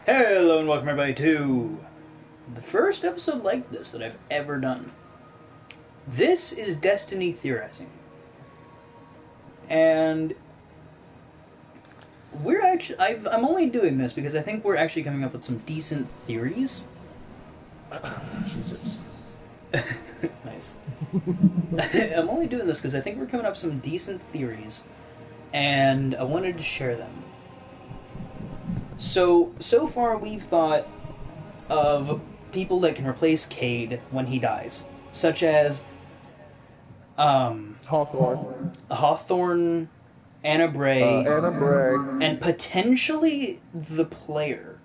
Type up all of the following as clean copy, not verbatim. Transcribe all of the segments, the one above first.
Hello and welcome everybody to the first episode like this that I've ever done. This is Destiny Theorizing. And I'm only doing this because I think we're actually coming up with some decent theories. Jesus. Nice. I'm only doing this because I think we're coming up with some decent theories, and I wanted to share them. So far we've thought of people that can replace Cade when he dies, such as Hawthorne. Hawthorne, Anna Bray, Anna Bray. and potentially the player.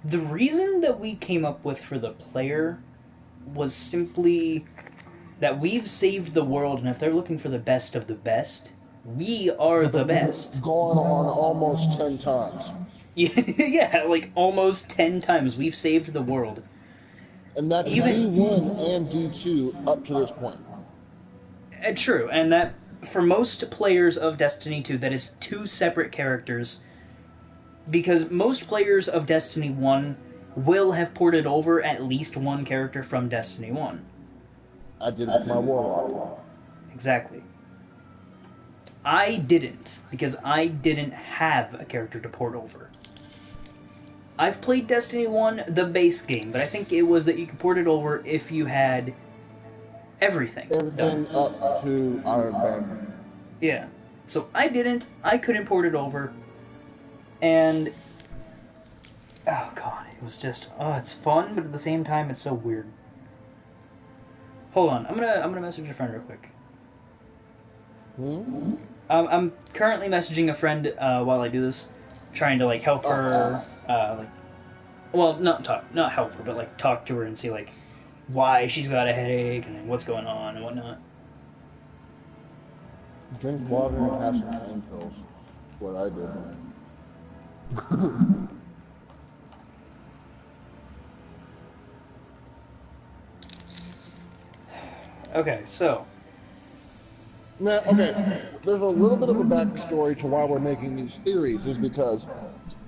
The reason that we came up with for the player was simply that we've saved the world, and if they're looking for the best of the best, we are the best. Gone on almost 10 times. Yeah, like almost 10 times we've saved the world. And that's D1 and D2 up to this point. True, and that for most players of Destiny 2, that is two separate characters, because most players of Destiny 1 will have ported over at least one character from Destiny 1. I did it with my Warlock. Exactly. I didn't, because I didn't have a character to port over. I've played Destiny 1, the base game, but I think it was that you could port it over if you had everything. Everything up to Iron Banner. Yeah. So I didn't. I couldn't port it over. And oh god, it was just it's fun, but at the same time it's so weird. Hold on, I'm gonna message a friend real quick. Hmm? I'm currently messaging a friend while I do this, trying to like help her, not help her, but like talk to her and see like why she's got a headache and what's going on and whatnot. Drink water and have some pain pills. That's what I did. Okay, so Now, there's a little bit of a backstory to why we're making these theories, is because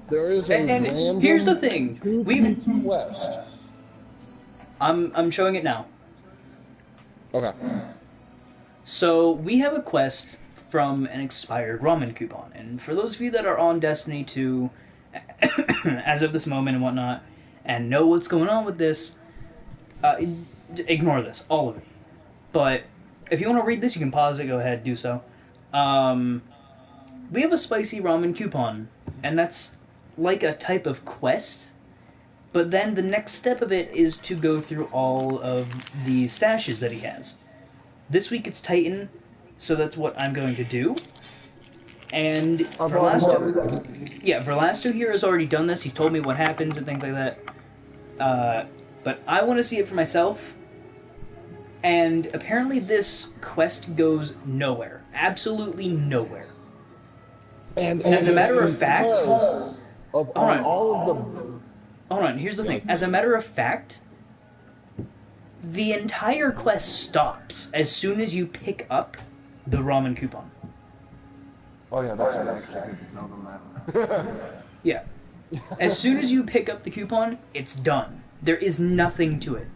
there is a and random here's the thing, two-piece quest. I'm showing it now. Okay. So we have a quest from an expired ramen coupon, and for those of you that are on Destiny 2 as of this moment and whatnot, and know what's going on with this, ignore this, all of it. But if you want to read this, you can pause it, go ahead, do so. We have a spicy ramen coupon, and that's like a type of quest, but then the next step of it is to go through all of the stashes that he has. This week it's Titan, so that's what I'm going to do. And Verlasto here has already done this. He's told me what happens and things like that. But I want to see it for myself. And apparently this quest goes nowhere. Absolutely nowhere. And as a matter of fact... Hold on, here's the thing. As a matter of fact, the entire quest stops as soon as you pick up the ramen coupon. Oh yeah, that's actually good to tell them that. Yeah. As soon as you pick up the coupon, it's done. There is nothing to it.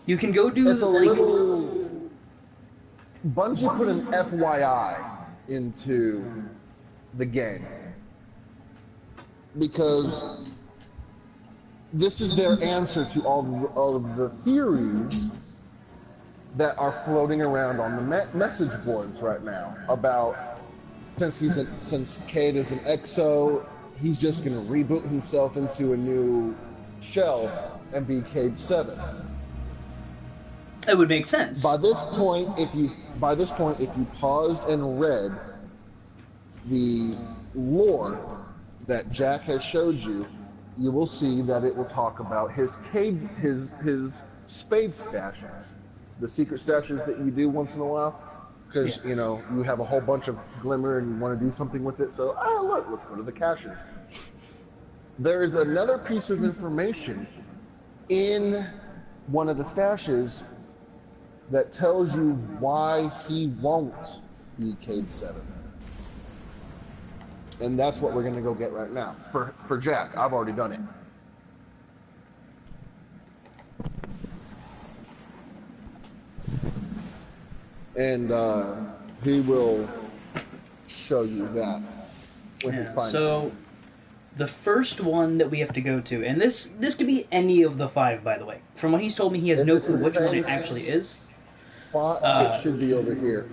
You can go do it's a little... Bungie put an FYI into the game because this is their answer to all of the theories that are floating around on the message boards right now about since Cade is an EXO, he's just going to reboot himself into a new shell and be Cade 7. It would make sense. By this point, if you paused and read the lore that Jack has showed you, you will see that it will talk about his spade stashes, the secret stashes that you do once in a while, because you know you have a whole bunch of glimmer and you want to do something with it. So look, let's go to the caches. There is another piece of information in one of the stashes that tells you why he won't be Cade 7. And that's what we're going to go get right now. For Jack, I've already done it. And he will show you that when he finds it. The first one that we have to go to, and this could be any of the 5, by the way. From what he's told me, he has no clue which one it actually is. It should be over here.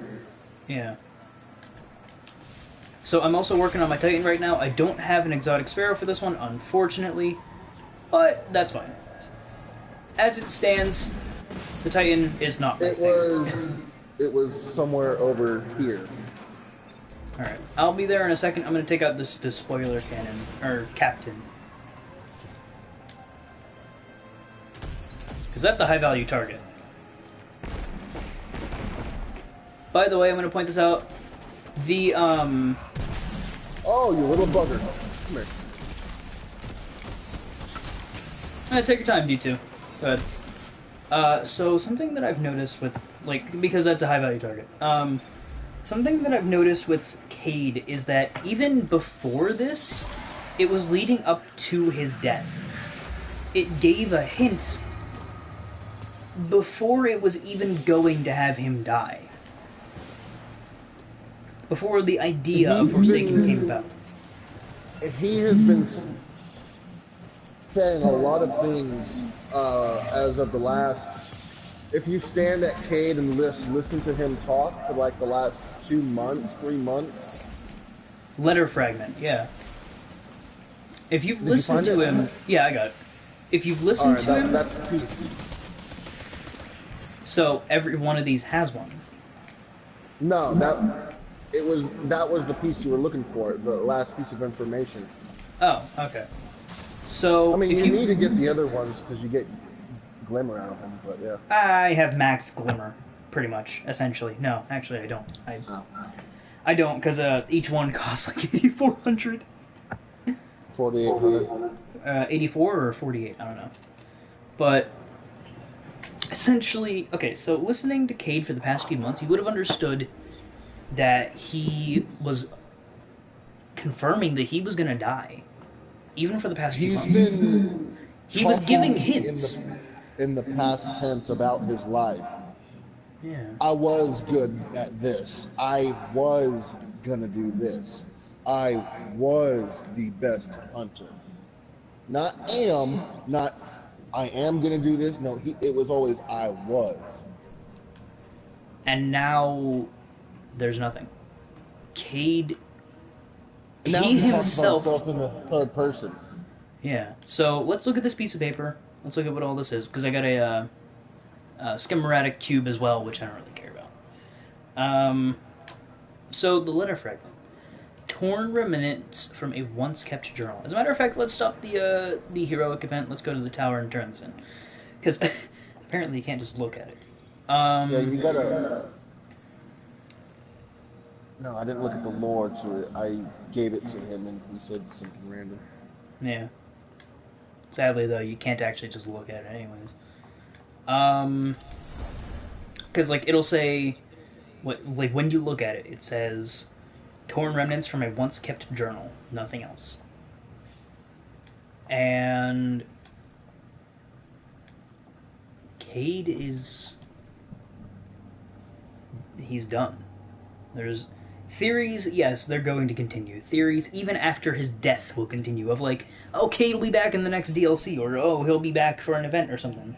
Yeah. So I'm also working on my Titan right now. I don't have an exotic sparrow for this one, unfortunately, but that's fine. As it stands, the Titan is not my thing. It was somewhere over here. Alright, I'll be there in a second. I'm going to take out this spoiler cannon, or captain. Because that's a high-value target. By the way, I'm going to point this out. The, Oh, you little bugger. Come here. take your time, D2. Go ahead. So something that I've noticed with, like, because that's a high-value target. Something that I've noticed with Cade is that even before this, it was leading up to his death. It gave a hint before it was even going to have him die. Before the idea of Forsaken came about. He has been saying a lot of things as of the last... If you stand at Cade and listen to him talk for like the last 2 months, 3 months. Letter fragment, yeah. If you've listened to him... Yeah, I got it. If you've listened to him... That's a piece. So, every one of these has one. No, that was the piece you were looking for, the last piece of information. Oh, okay. So, I mean, you need to get the other ones because you get glimmer out of them, but yeah. I have max glimmer, pretty much, essentially. No, actually, I don't. I don't, because each one costs like 8,400. 4,800. 84 or 48, I don't know. But, essentially, okay, so listening to Cade for the past few months, you would have understood that he was confirming that he was going to die. Even for the past few months. He was giving hints. In the past tense about his life. Yeah. I was good at this. I was gonna do this. I was the best hunter. Not I am gonna do this. No, it was always I was. And now there's nothing. Cade, now he himself talks about himself in the third person. Yeah. So let's look at this piece of paper. Let's look at what all this is, because I got a schematic cube as well, which I don't really care about. So the letter fragment. Torn remnants from a once-kept journal. As a matter of fact, let's stop the heroic event. Let's go to the tower and turn this in. Because apparently you can't just look at it. Yeah, you gotta... No, I didn't look at the lore to it. I gave it to him and he said something random. Yeah. Sadly, though, you can't actually just look at it anyways. Because, like, it'll say... Like, when you look at it, it says... Torn remnants from a once-kept journal. Nothing else. And... Cade is... He's done. There's... Theories, yes, they're going to continue. Theories, even after his death, will continue. Of like, oh, Cade will be back in the next DLC, or oh, he'll be back for an event or something.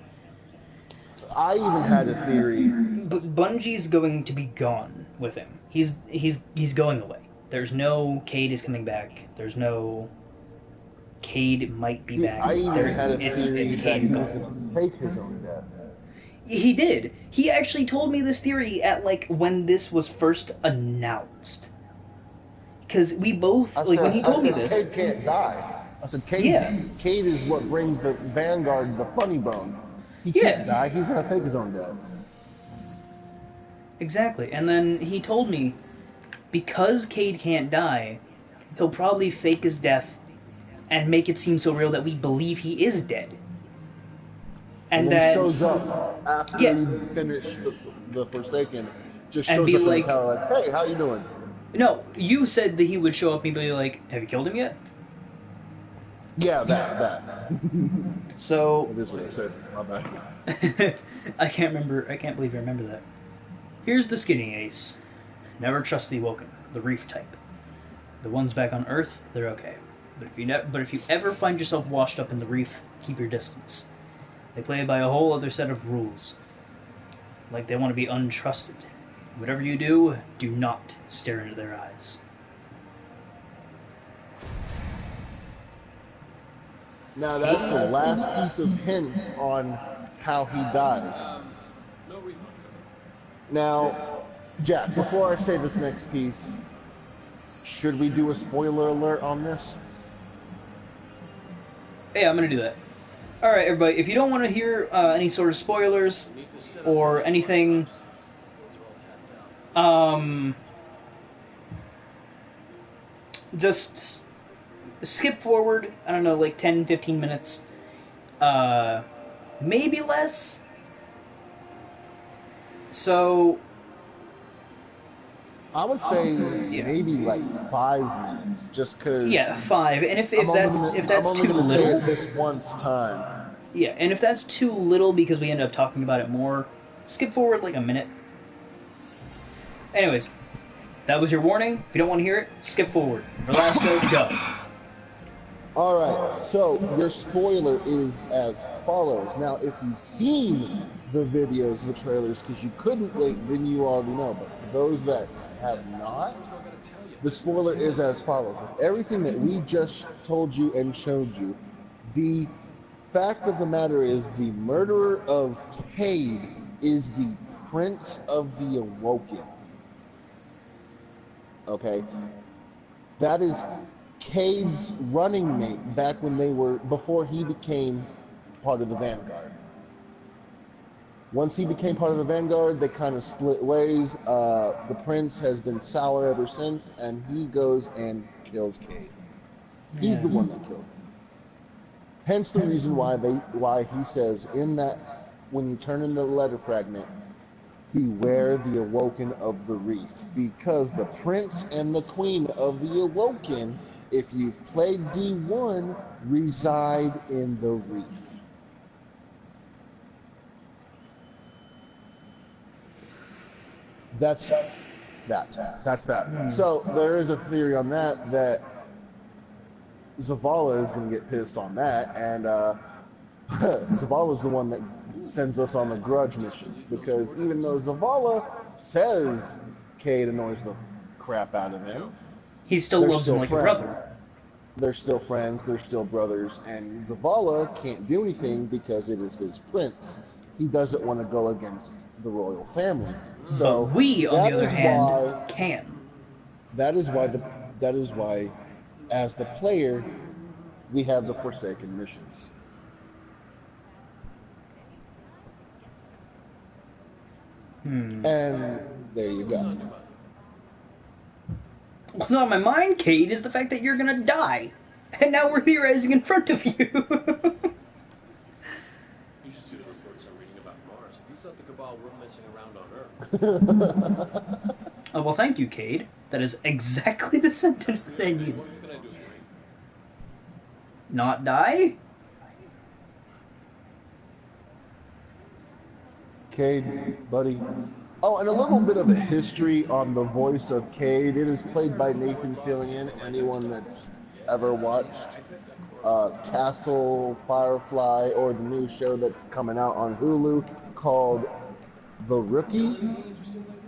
I even had a theory. But Bungie's going to be gone with him. He's going away. There's no Cade is coming back. There's no Cade might be back. I even had a theory it's that he was going to take his own death. He did. He actually told me this theory at, like, when this was first announced. Because we both, when he told me this... Cade can't die. I said, Cade is what brings the Vanguard the funny bone. He can't die. He's going to take his own death. Exactly. And then he told me, because Cade can't die, he'll probably fake his death and make it seem so real that we believe he is dead. And then shows up after you finish the Forsaken, just shows up in the tower like, hey, how you doing? No, you said that he would show up and be like, "Have you killed him yet?" Yeah, that. So That is what I said. My bad. I can't remember. I can't believe I remember that. Here's the skinny ace. Never trust the Awoken, the Reef type. The ones back on Earth, they're okay. But if you ever find yourself washed up in the Reef, keep your distance. They play by a whole other set of rules. Like they want to be untrusted. Whatever you do, do not stare into their eyes. Now that's the last piece of hint on how he dies. Now, Jack, before I say this next piece, should we do a spoiler alert on this? Yeah, I'm gonna do that. Alright, everybody, if you don't want to hear any sort of spoilers or anything, just skip forward, I don't know, like 10, 15 minutes. Maybe less. So, I would say yeah. maybe like 5 minutes, just because. Yeah, 5. And if I'm that's only too gonna say little, it this once time. yeah, and if that's too little because we end up talking about it more, skip forward like a minute. Anyways, that was your warning. If you don't want to hear it, skip forward. Verlasto, go. Alright, so your spoiler is as follows. Now, if you've seen the videos, the trailers, because you couldn't wait, then you already know. But for those that have not, the spoiler is as follows. With everything that we just told you and showed you, the fact of the matter is the murderer of Cade is the Prince of the Awoken. Okay? That is Cade's running mate back when before he became part of the Vanguard. Once he became part of the Vanguard, they kind of split ways. The Prince has been sour ever since, and he goes and kills Cade. He's the one that kills him. Hence the reason why he says in that, when you turn in the letter fragment, beware the Awoken of the Reef, because the Prince and the Queen of the Awoken, if you've played D1, reside in the Reef. That's that. So there is a theory on that Zavala is going to get pissed on that, and Zavala is the one that sends us on the grudge mission, because even though Zavala says Cade annoys the crap out of him, He still loves him like a brother. They're still friends, they're still brothers, and Zavala can't do anything because it is his prince. He doesn't want to go against the royal family. So But we, on the other hand, can. That is why, as the player, we have the Forsaken missions. And there you go. What's on my mind, Cade, is the fact that you're gonna die. And now we're theorizing in front of you. You should see the reports I'm reading about Mars. You thought the Cabal were messing around on Earth. Oh, well, thank you, Cade. That is exactly the sentence that I needed. What are you gonna do for me? Not die? Cade, buddy. Oh, and a little bit of a history on the voice of Cade. It is played by Nathan Fillion. Anyone that's ever watched Castle, Firefly, or the new show that's coming out on Hulu called The Rookie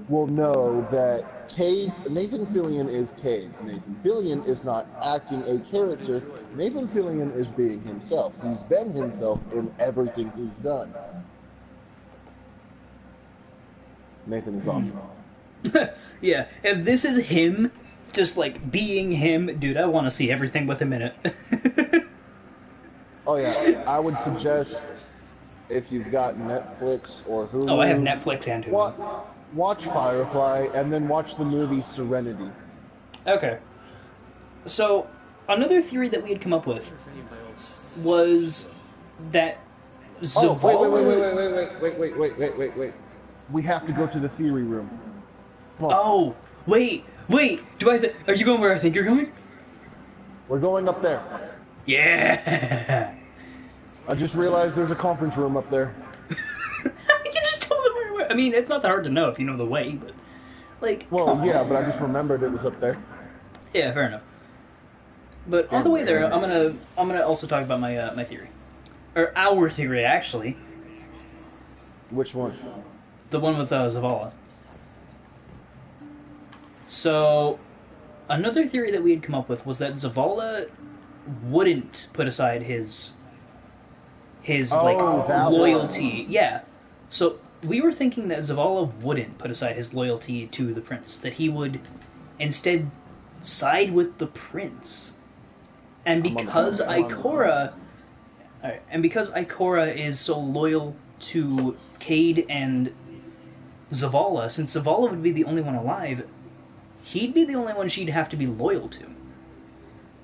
will know that Nathan Fillion is Cade. Nathan Fillion is not acting a character. Nathan Fillion is being himself. He's been himself in everything he's done. Nathan is awesome. Yeah, if this is him, just like being him, dude, I want to see everything with him in it. Oh yeah, I would suggest if you've got Netflix or Hulu. Oh, I have Netflix and Hulu. Watch Firefly and then watch the movie Serenity. Okay. So, another theory that we had come up with was that Zavala... Oh, wait. We have to go to the theory room. Come on. Oh, Wait, wait. Are you going where I think you're going? We're going up there. Yeah. I just realized there's a conference room up there. You just told them where. I mean, it's not that hard to know if you know the way, but like, Well, come yeah, on. but I just remembered it was up there. Yeah, fair enough. But on the way there, Anyways, I'm gonna also talk about my theory, or our theory actually, which one? the one with Zavala. So another theory that we had come up with was that Zavala wouldn't put aside his like Oh, that loyalty. one. Yeah. So we were thinking that Zavala wouldn't put aside his loyalty to the prince, that he would instead side with the prince. And I'm on the because phone. I'm on the phone. Ikora and because Ikora is so loyal to Cade and Zavala, since Zavala would be the only one alive, he'd be the only one she'd have to be loyal to.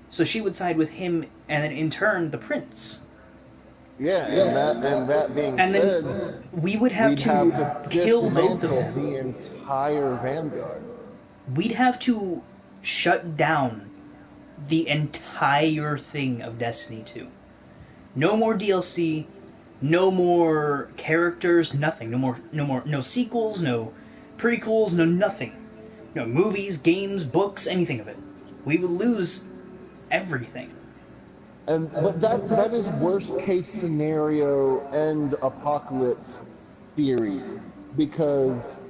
So she would side with him, and then in turn, the prince. Yeah, and that being And then said, we would have we'd have to to kill both of dismantle them. the entire Vanguard. We'd have to shut down the entire thing of Destiny 2. No more DLC, no more characters, nothing. No sequels, no prequels, no nothing. No movies, games, books, anything of it. We would lose everything. But that is worst case scenario and apocalypse theory, because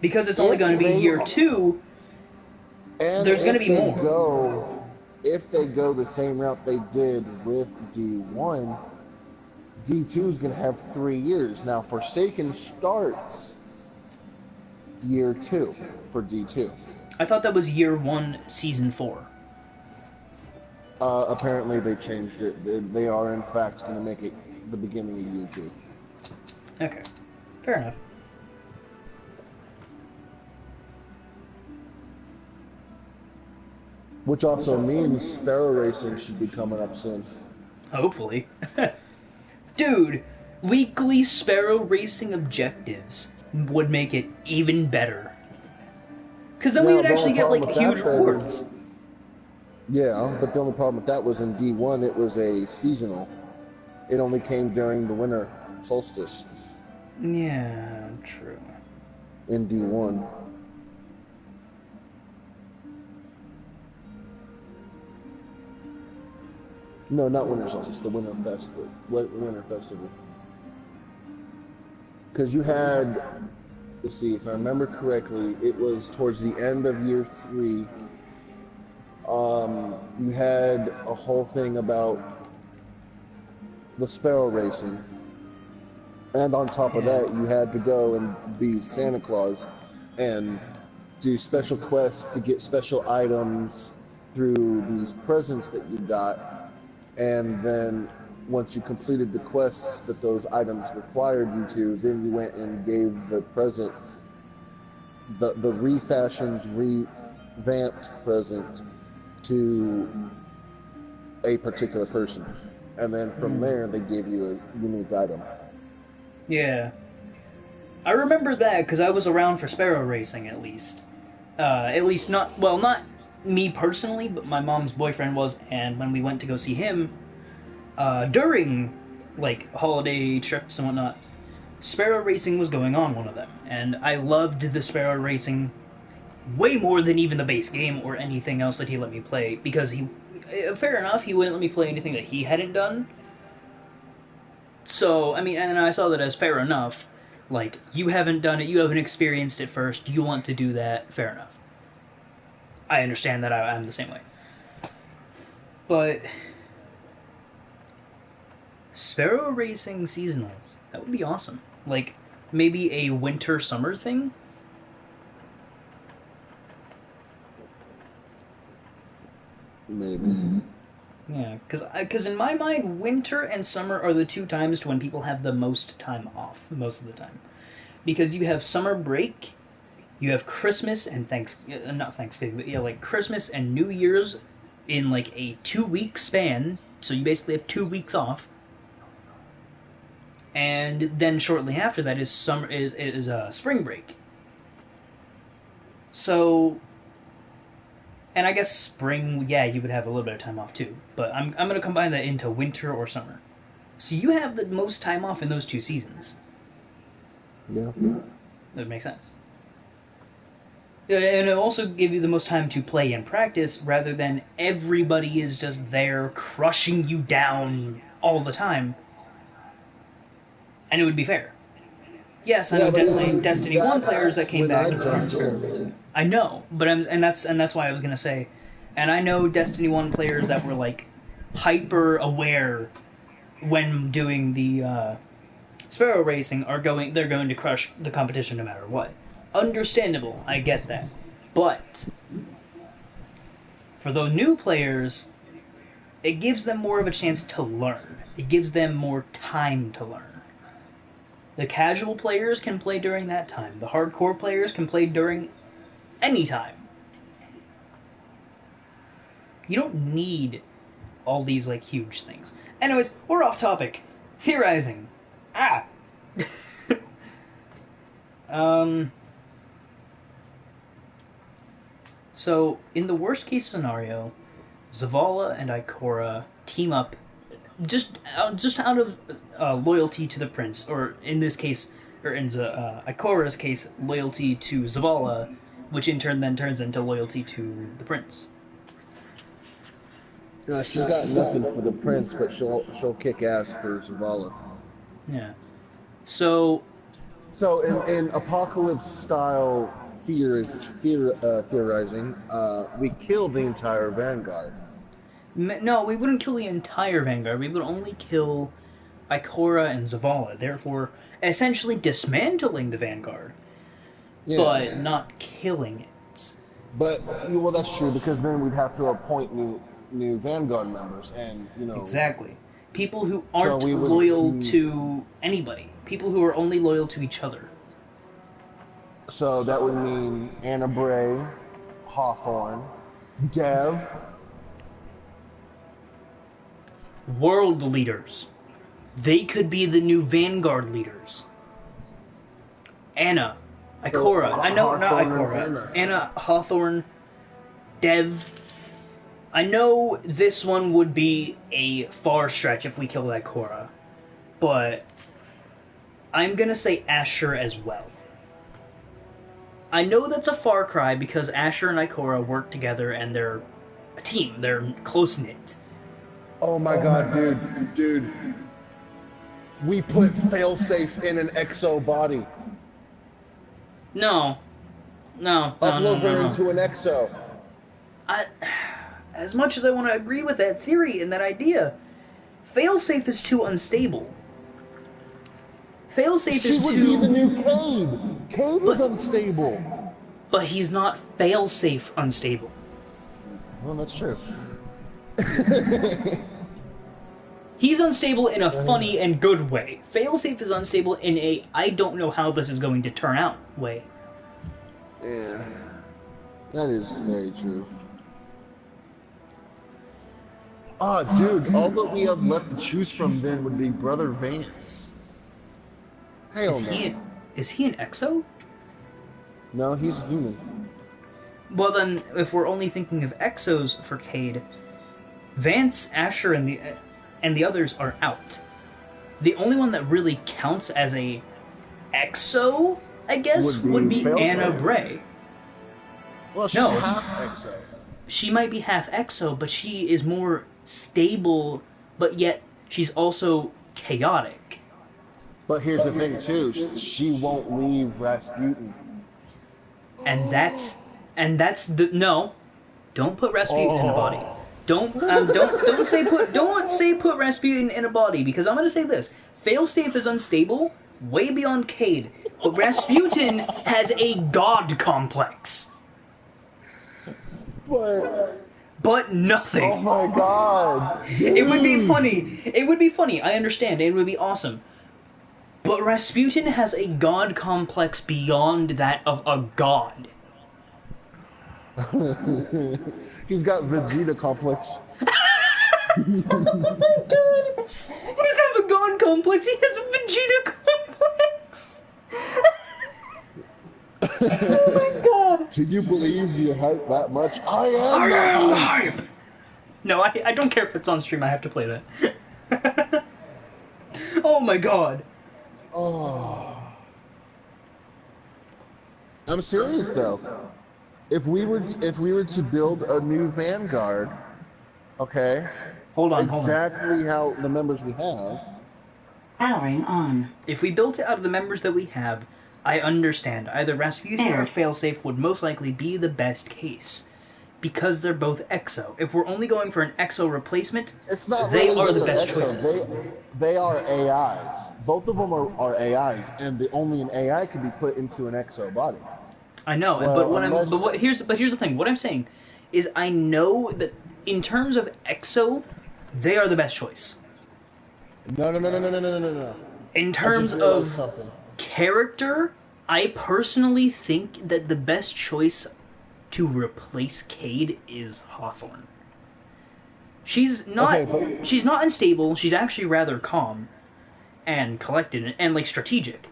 Because it's only if going to be they year two, and there's going to be more. if they go the same route they did with D1, D2 is going to have 3 years. Now Forsaken starts year 2 for D2. I thought that was year one, season 4. Apparently they changed it. They are in fact going to make it the beginning of year 2. Okay, fair enough. Which also means Sparrow Racing should be coming up soon. Hopefully. Dude, weekly Sparrow Racing objectives would make it even better. Because then we Now, would the only actually get, problem like, with huge that, though, rewards. is yeah, but the only problem with that was in D1 it was a seasonal. It only came during the winter solstice Yeah, true. in D1. No, not winter solstice, the winter festival. Winter festival. Because you had, let's see, if I remember correctly, it was towards the end of year 3. You had a whole thing about the sparrow racing. And on top of Yeah. that, you had to go and be Santa Claus and do special quests to get special items through these presents that you got. And then once you completed the quests that those items required you to, then you went and gave the present, the refashioned, revamped present to a particular person. And then from there, they gave you a unique item. Yeah. I remember that because I was around for Sparrow Racing at least. At least not, well, not me personally, but my mom's boyfriend was, and when we went to go see him, during, like, holiday trips and whatnot, Sparrow Racing was going on one of them, and I loved the Sparrow Racing way more than even the base game or anything else that he let me play, because fair enough, he wouldn't let me play anything that he hadn't done. So, I mean, and I saw that as fair enough. Like, you haven't done it, you haven't experienced it first, you want to do that, fair enough. I understand that, I'm the same way. But Sparrow Racing seasonals, that would be awesome. Like, maybe a winter-summer thing? Maybe. Yeah, because in my mind, winter and summer are the two times to when people have the most time off, most of the time. Because you have summer break, you have Christmas and not Thanksgiving, but yeah, like Christmas and New Year's in like a 2 week span, so you basically have 2 weeks off. And then shortly after that is spring break. So, and I guess spring, yeah, you would have a little bit of time off too. But I'm going to combine that into winter or summer. So you have the most time off in those 2 seasons. Yeah. That makes sense. Yeah, and it'll also give you the most time to play and practice rather than everybody is just there crushing you down all the time. And it would be fair. Yes, I know Destiny 1 players that came when I back from jumped Spirit in. Racing. I know, but that's why I was gonna say, and I know Destiny 1 players that were like hyper aware when doing the Sparrow Racing they're going to crush the competition no matter what. Understandable, I get that. But for those new players, it gives them more of a chance to learn. It gives them more time to learn. The casual players can play during that time. The hardcore players can play during any time. You don't need all these like huge things. Anyways, we're off topic. Theorizing. Ah. So in the worst case scenario, Zavala and Ikora team up just out of loyalty to the prince, or in this case, or in Ikora's case, loyalty to Zavala, which in turn then turns into loyalty to the prince. She's got nothing for the prince, but she'll kick ass for Zavala. Yeah. So in apocalypse style theorizing, we kill the entire vanguard. no, we wouldn't kill the entire vanguard. We would only kill Ikora and Zavala, therefore essentially dismantling the vanguard, but not killing it. But well, that's true, because then we'd have to appoint new vanguard members, and exactly, people who aren't loyal to anybody, people who are only loyal to each other. So that would mean Anna Bray, Hawthorne, Dev. World leaders. They could be the new vanguard leaders. Anna, Ikora. I know, not Ikora. Anna, Hawthorne, Dev. I know this one would be a far stretch if we killed Ikora, but I'm gonna say Asher as well. I know that's a far cry because Asher and Ikora work together and they're a team. They're close-knit. Oh my god, dude. We put failsafe in an exo body. No. Upload her into an exo. As much as I want to agree with that theory and that idea, failsafe is too unstable. Failsafe She is would too... be the new Cade. Cade is unstable. But he's not failsafe unstable. Well, that's true. He's unstable in a funny and good way. Failsafe is unstable in a I don't know how this is going to turn out way. Yeah, that is very true. Ah, dude, all that we have left to choose from then would be Brother Vance. Hell no. Is he an exo? No, he's human. Well then, if we're only thinking of exos for Cade, Vance, Asher, and the others are out. The only one that really counts as a exo, I guess, would be Anna Bray. Well, she's half exo. She might be half exo, but she is more stable, but yet she's also chaotic. But here's the thing, too. She won't leave Rasputin. And that's the... No. Don't put Rasputin in a body. Don't say put Rasputin in a body, because I'm gonna say this: Failsafe is unstable, way beyond Cade, but Rasputin has a god complex. But nothing. Oh my god! Dude. It would be funny. It would be funny. I understand. It would be awesome. But Rasputin has a god complex beyond that of a god. He's got Vegeta complex. Oh my god! He doesn't have a god complex, he has a Vegeta complex! Oh my god! Do you believe you hype that much? I am I the am the hype! hype! No, I don't care if it's on stream, I have to play that. Oh my god. Oh. I'm serious though. If we were to build a new Vanguard, okay, Hold on. exactly how the members we have. Powering on. If we built it out of the members that we have, I understand. Either Rasputin or Failsafe would most likely be the best case. Because they're both EXO. If we're only going for an EXO replacement, It's not they really are that the they're best EXO. choices. They are AIs. Both of them are AIs, and only an AI can be put into an EXO body. I know, here's the thing. What I'm saying is, I know that in terms of EXO, they are the best choice. No. In terms of character, I personally think that the best choice to replace Cade is Hawthorne. She's not unstable. She's actually rather calm and collected and like strategic.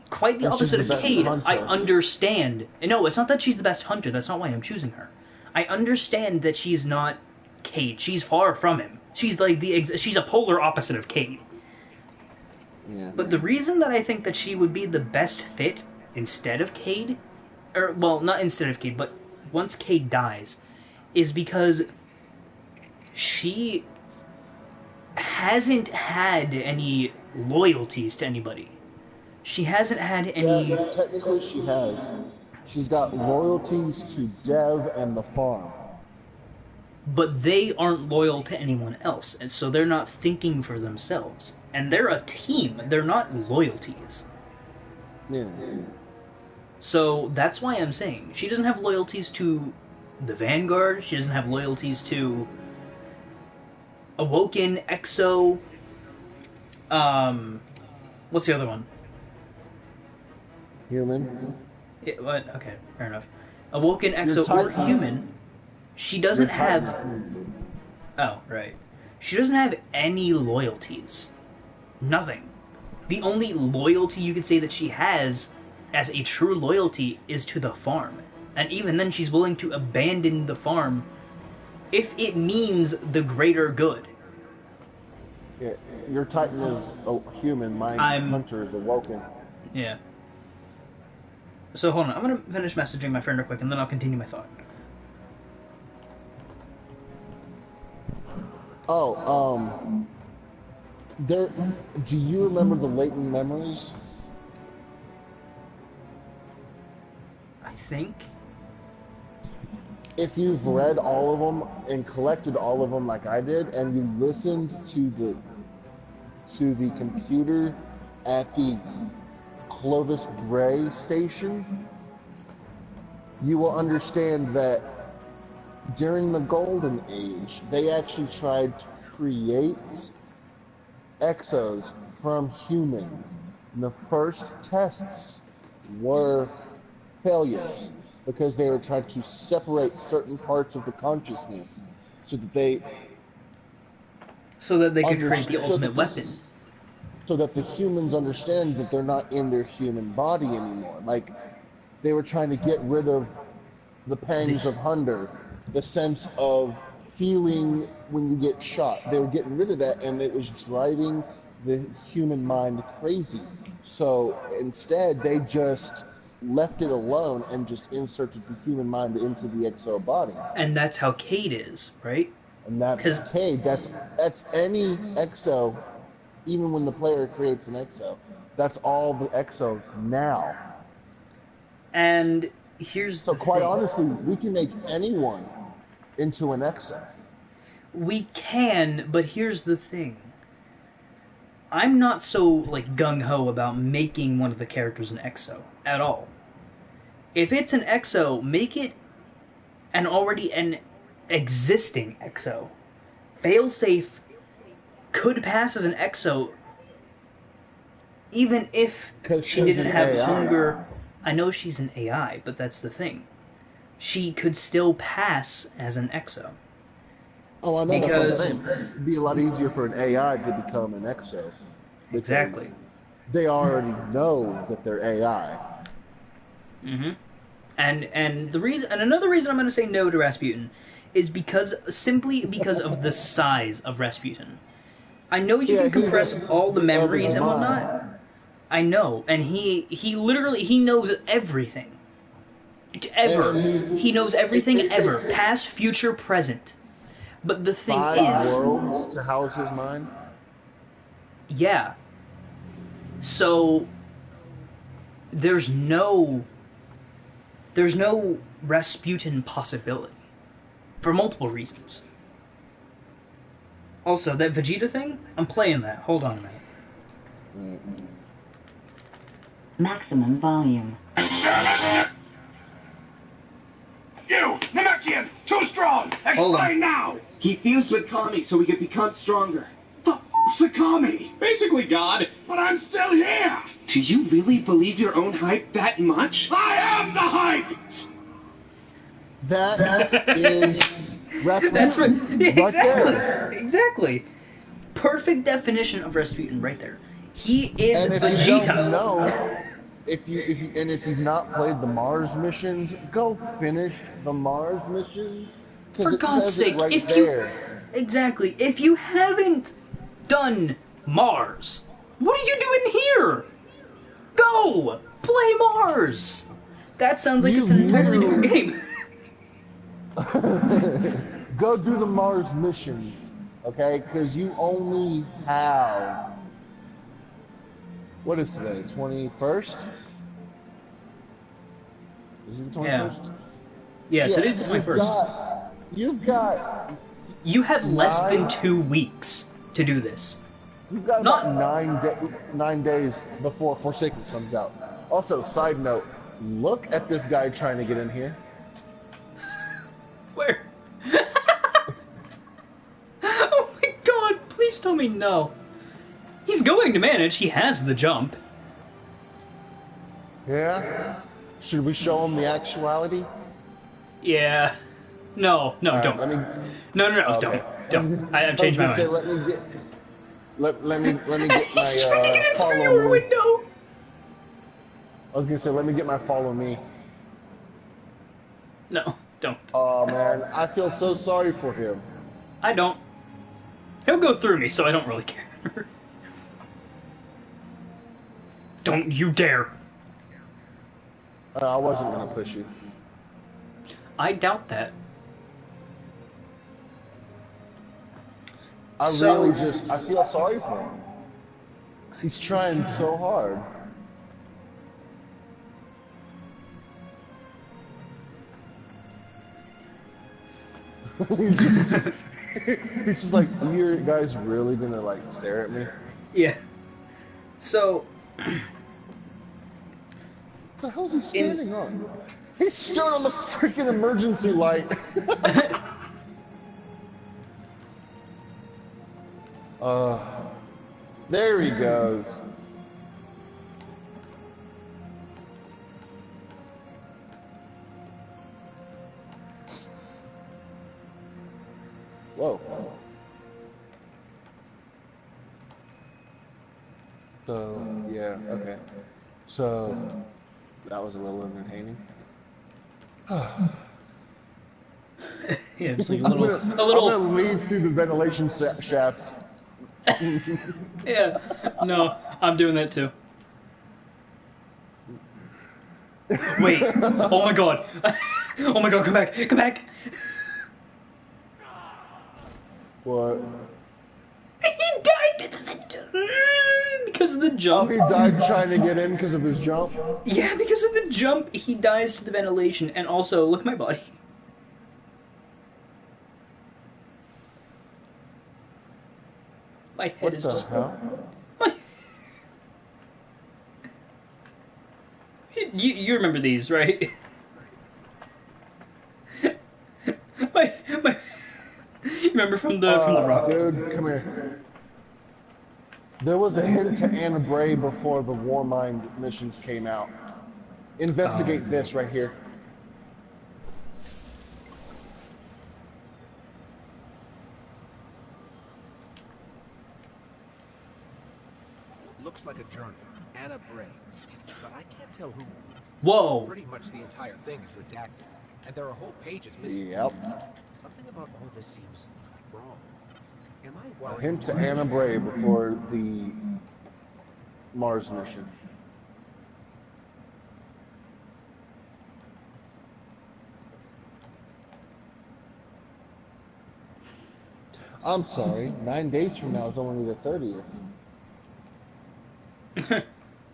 Quite the opposite of Cade. I understand. No, it's not that she's the best hunter. That's not why I'm choosing her. I understand that she's not Cade. She's far from him. She's like she's a polar opposite of Cade. Yeah. But the reason that I think that she would be the best fit instead of Cade, or well, not instead of Cade, but once Cade dies, is because she hasn't had any loyalties to anybody. She hasn't had any... Yeah, technically she has. She's got loyalties to Dev and the farm. But they aren't loyal to anyone else, and so they're not thinking for themselves. And they're a team, they're not loyalties. Yeah. So that's why I'm saying she doesn't have loyalties to the Vanguard, she doesn't have loyalties to Awoken, EXO, what's the other one? Human. What? Okay, fair enough. Awoken, EXO, or Human, she doesn't have... Oh, right. She doesn't have any loyalties. Nothing. The only loyalty you could say that she has as a true loyalty is to the farm. And even then she's willing to abandon the farm if it means the greater good. Yeah, your Titan is a human, my hunter is Awoken. Yeah. So hold on, I'm gonna finish messaging my friend real quick and then I'll continue my thought. Oh, do you remember the latent memories? I think. If you've read all of them and collected all of them like I did, and you listened to the computer at the Clovis Bray station, you will understand that during the Golden Age, they actually tried to create exos from humans. And the first tests were failures because they were trying to separate certain parts of the consciousness so that they could create the ultimate weapon. So that the humans understand that they're not in their human body anymore. Like, they were trying to get rid of the pangs of hunger, the sense of feeling when you get shot. They were getting rid of that, and it was driving the human mind crazy. So instead, they just left it alone and just inserted the human mind into the exo body. And that's how Cade is, right? And that's Cade. That's any exo. Even when the player creates an exo, that's all the exos now. And here's so quite honestly, we can make anyone into an exo. We can, but here's the thing. I'm not so like gung-ho about making one of the characters an exo at all. If it's an exo, make it an existing exo. Failsafe could pass as an exo even if she didn't have hunger. I know she's an AI, but that's the thing. She could still pass as an exo. Oh, I know. Because it'd be a lot easier for an AI to become an exo. Exactly. They already know that they're AI. Mm-hmm. And the reason, and another reason I'm going to say no to Rasputin is simply because of the size of Rasputin. I know you Yeah, can he's compress all the of his memories and mind. whatnot. I know, and he literally he knows everything. And Ever. He knows everything it ever. takes Past, future, present. But the thing 5 worlds to house his mind. yeah. So there's no Rasputin possibility for multiple reasons. Also, that Vegeta thing, I'm playing that. Hold on a minute. Maximum volume. You, Namekian, too strong. Explain now. He fused with Kami so he could become stronger. The f***'s the Kami? Basically God. But I'm still here. Do you really believe your own hype that much? I am the hype. That is Rasputin. That's right. Yeah, Right exactly. there. Exactly. Perfect definition of Rasputin right there. He is And if Vegeta. you don't know, if you've not played the Mars missions, go finish the Mars missions. For It God's says sake, it right if there. if you haven't done Mars, what are you doing here? Go play Mars. That sounds like it's an entirely different game. Go do the Mars missions, okay? Because you only have, what is today? 21st? Is it the 21st? Yeah, today's the 21st. You've got You have less than 2 weeks to do this. You've got Not- about 9 days before Forsaken comes out. Also, side note, look at this guy trying to get in here. Where? Oh my god, please tell me no. He's going to manage, he has the jump. Yeah? Should we show him the actuality? Yeah. No, All right, don't. let me. No, Okay. don't. I've changed my I was mind. gonna say, let me get my He's trying to get in through follow your me. window. I was gonna say, let me get my follow me. No, don't. Oh man, I feel so sorry for him. I don't. He'll go through me, so I don't really care. Don't you dare. I wasn't gonna push you. I doubt that. I So- really I feel sorry for him. He's trying so hard. He's just like, you guys really gonna like stare at me? Yeah. So, What the hell's he standing on? He stood on the freaking emergency light. There he goes. Whoa. So, yeah, okay. So, that was a little entertaining. yeah, it's like a I'm little, gonna leave through the ventilation shafts. yeah. No, I'm doing that too. Wait. Oh my god. Oh my god, come back. Come back. What? He died to the vent. Because of the Oh, jump. he died trying to get in because of his jump? Yeah, because of the jump, he dies to the ventilation. And also, look at my body. My head What is the just... hell? You remember these, right? my... You remember from the rock? Dude, come here. There was a hint to Anna Bray before the Warmind missions came out. Investigate this right here. Looks like a journal. Anna Bray. But I can't tell who. Whoa. Pretty much the entire thing is redacted, and there are whole pages missing. Yep. Something about all this seems wrong. Am I A worried? hint to Anna Bray before the Mars mission. I'm sorry, 9 days from now is only the 30th.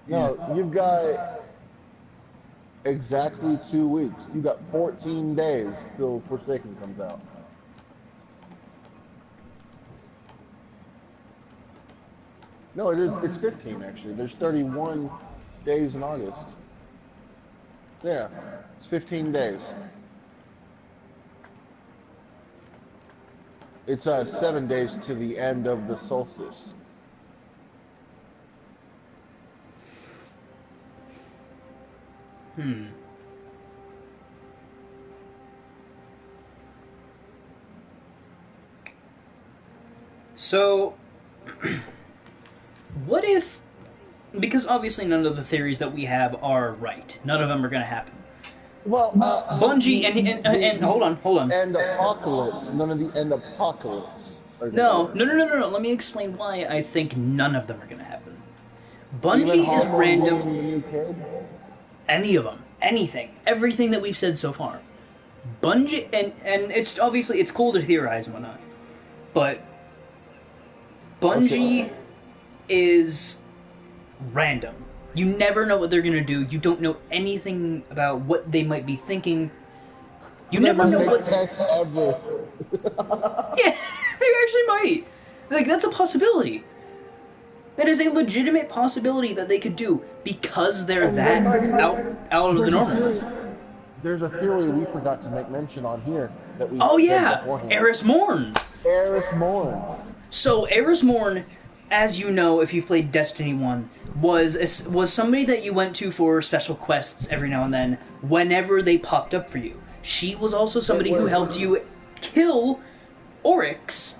No, you've got exactly 2 weeks. You've got 14 days till Forsaken comes out. No, it's 15 actually. There's 31 days in August. Yeah, it's 15 days. It's 7 days to the end of the solstice. So, what if, because obviously none of the theories that we have are right. None of them are going to happen. Well, Bungie, and hold on. End apocalypse. None of the end apocalypse. No. Let me explain why I think none of them are going to happen. Even Bungie is Hawthorne random. getting the new kid? Any of them. Anything. Everything that we've said so far. Bungie, and it's obviously, it's cool to theorize and whatnot, but Bungie is random. You never know what they're gonna do. You don't know anything about what they might be thinking. You never know what's... Everest. Yeah, they actually might. Like, that's a possibility. That is a legitimate possibility that they could do because they're that out of the normal. There's a theory we forgot to make mention on here that we Oh said yeah, beforehand. Eris Morn. Eris Morn. So Eris Morn, as you know, if you've played Destiny 1, was somebody that you went to for special quests every now and then, whenever they popped up for you. She was also somebody who helped you kill Oryx.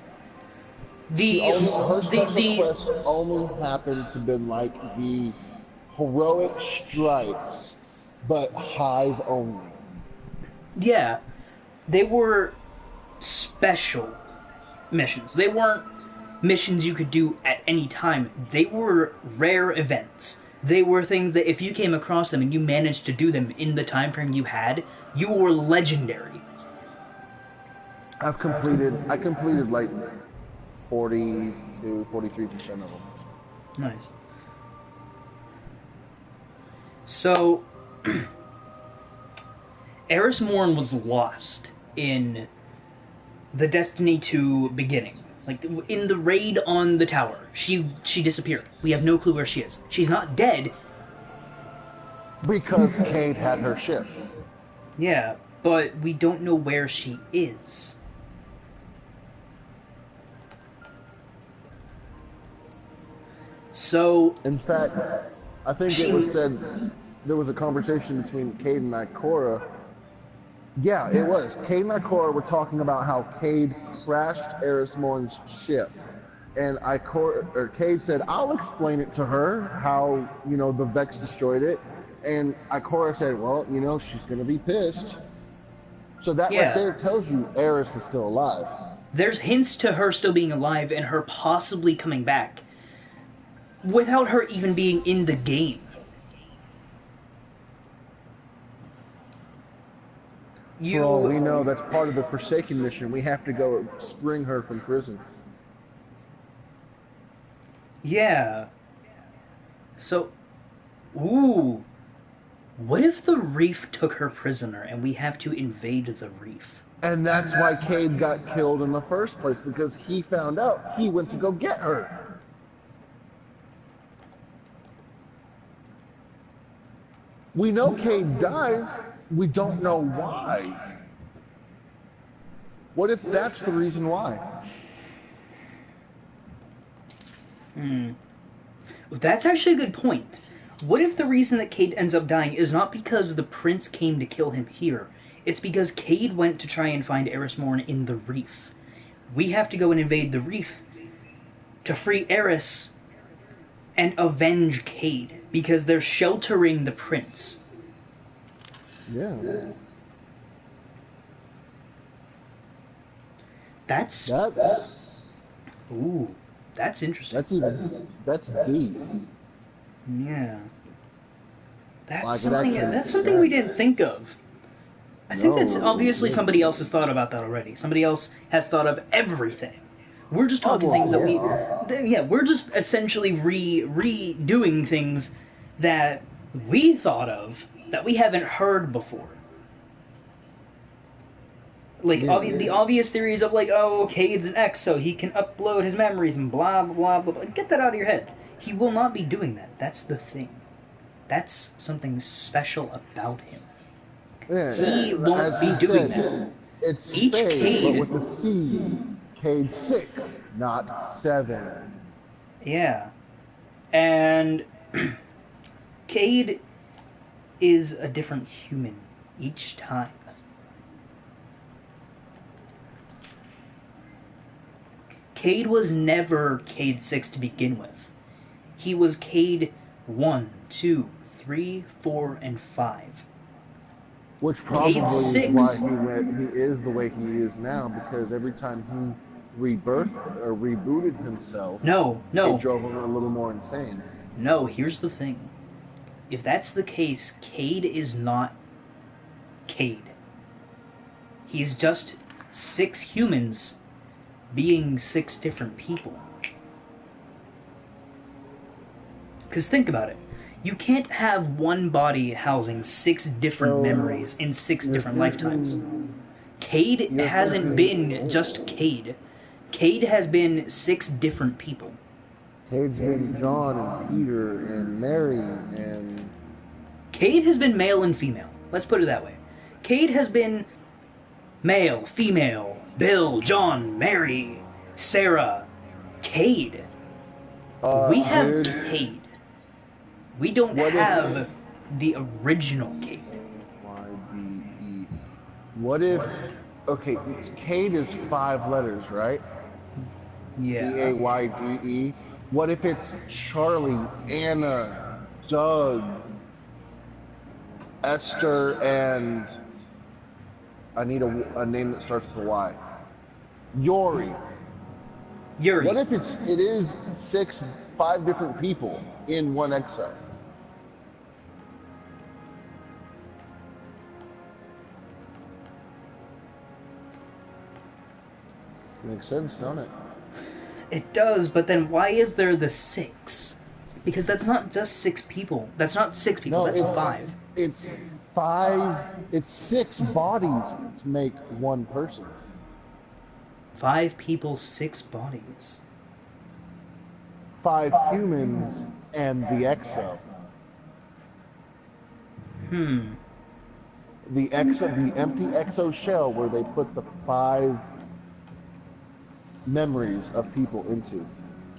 Her special quest only happened to be like the heroic strikes, but Hive only. Yeah, they were special missions. They weren't missions you could do at any time. They were rare events. They were things that if you came across them and you managed to do them in the time frame you had, you were legendary. I completed like 40 to 43% of them. Nice. So, Eris Morn was lost in the Destiny 2 beginning. Like, in the raid on the tower. She disappeared. We have no clue where she is. She's not dead. Because Cade had her ship. Yeah, but we don't know where she is. So... In fact, I think it was said there was a conversation between Cade and Ikora. Yeah, it was. Cade and Ikora were talking about how Cade crashed Eris Morn's ship. And Cade said, I'll explain it to her, how, the Vex destroyed it. And Ikora said, well, she's going to be pissed. So that right there tells you Eris is still alive. There's hints to her still being alive and her possibly coming back without her even being in the game. For all we know, that's part of the Forsaken mission. We have to go spring her from prison. Yeah. So, ooh. What if the Reef took her prisoner and we have to invade the Reef? And that's why Cade got killed in the first place, because he found out he went to go get her. We know Cade dies. We don't know why. What if that's the reason why? That's actually a good point. What if the reason that Cade ends up dying is not because the prince came to kill him here? It's because Cade went to try and find Eris Morn in the Reef. We have to go and invade the Reef to free Eris and avenge Cade, because they're sheltering the prince. Yeah. That's That's ooh, that's interesting. that's deep. Yeah, that's Like it something. actually That's makes something we didn't sense. think of. I think that's No. obviously somebody else has thought about that already. Somebody else has thought of everything. We're just Oh talking things that we, well, yeah, we're just essentially redoing things that we thought of that we haven't heard before. Like yeah. the obvious theories of like, oh, Cade's an X, so he can upload his memories and blah blah blah blah. Blah. Get that out of your head. He will not be doing that. That's the thing. That's something special about him. Yeah. He won't As be he doing that. said, it's Each Spade, but Cade, with a C. Cade 6, not 7. yeah, and Cade is a different human each time. Cade was never Cade 6 to begin with. He was Cade 1, 2, 3, 4, and 5. Which probably Cade is why 6. he is the way he is now, because every time he rebirthed or rebooted himself, No, it no, drove him a little more insane. no, here's the thing. If that's the case, Cade is not Cade. He's just 6 humans being 6 different people. Because think about it. You can't have one body housing 6 different So, memories in 6 you're different lifetimes. thinking, Cade you're hasn't thinking, been just Cade. Cade has been 6 different people. Cade's been John and Peter and Mary and Cade has been male and female. Let's put it that way. Cade has been male, female, Bill, John, Mary, Sarah, Cade. We have dude. Cade. We don't What if have the original Cade. YDE? What if okay, it's Cade is 5 letters, right? Yeah. Dayde. What if it's Charlie, Anna, Doug, Esther, and I need a name that starts with a Y. Yori. Yuri. What if it is 5 different people in one exo? Makes sense, don't it? It does, but then why is there the 6? Because that's not just 6 people. That's not 6 people, No, that's 5. it's 5. It's 6 bodies to make one person. 5 people, 6 bodies. 5 humans and the exo. The empty exo shell where they put the 5 memories of people into.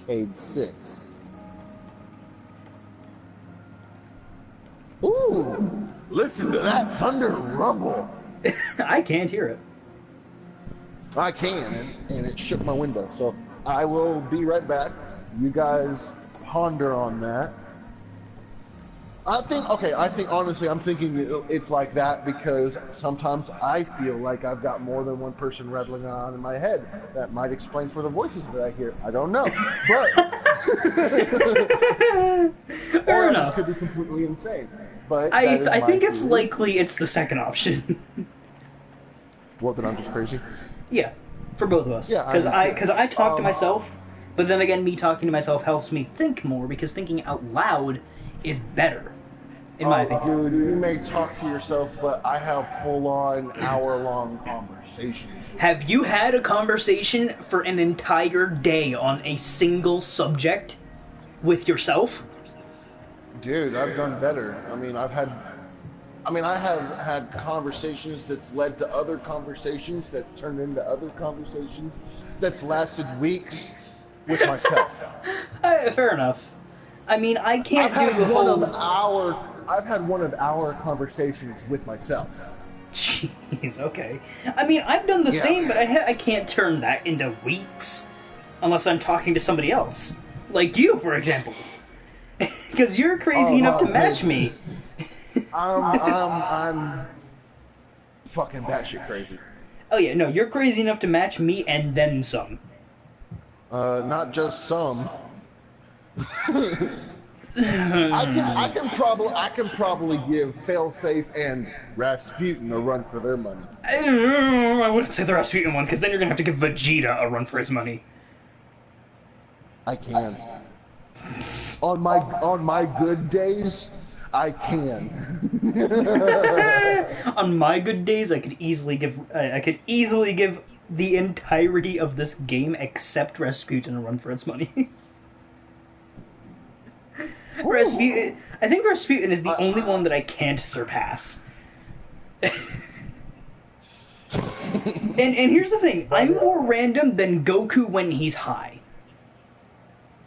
Cade 6. Ooh! Listen to that thunder rumble. I can't hear it. I can, and it shook my window. So I will be right back. You guys ponder on that. I think honestly, I'm thinking it's like that because sometimes I feel like I've got more than one person rattling on in my head. That might explain for the voices that I hear. I don't know, but Fair or I enough. just could be completely insane. But I think it's theory. likely it's the second option. What? That I'm just crazy? Yeah, for both of us. Yeah, Because I do too. I talk to myself, but then again, me talking to myself helps me think more because thinking out loud is better, in my opinion. Dude, you may talk to yourself, but I have full-on hour-long conversations. Have you had a conversation for an entire day on a single subject with yourself? Dude, I've done better. I have had conversations that's led to other conversations that's turned into other conversations that's lasted weeks with myself. Fair enough. I mean, I can't do the I've had one of our conversations with myself. Jeez, okay. I mean, I've done the Yeah. same, but I can't turn that into weeks unless I'm talking to somebody else. Like you, for example. Because you're crazy enough to match me. I'm fucking batshit crazy. Oh yeah, no, you're crazy enough to match me and then some. Not just some. I can probably give Failsafe and Rasputin a run for their money. I wouldn't say the Rasputin one, because then you're gonna have to give Vegeta a run for his money. I can. On my good days, I can. On my good days, I could easily give the entirety of this game except Rasputin a run for its money. Rasputin, I think Rasputin is the only one that I can't surpass. And here's the thing, I'm more random than Goku when he's high.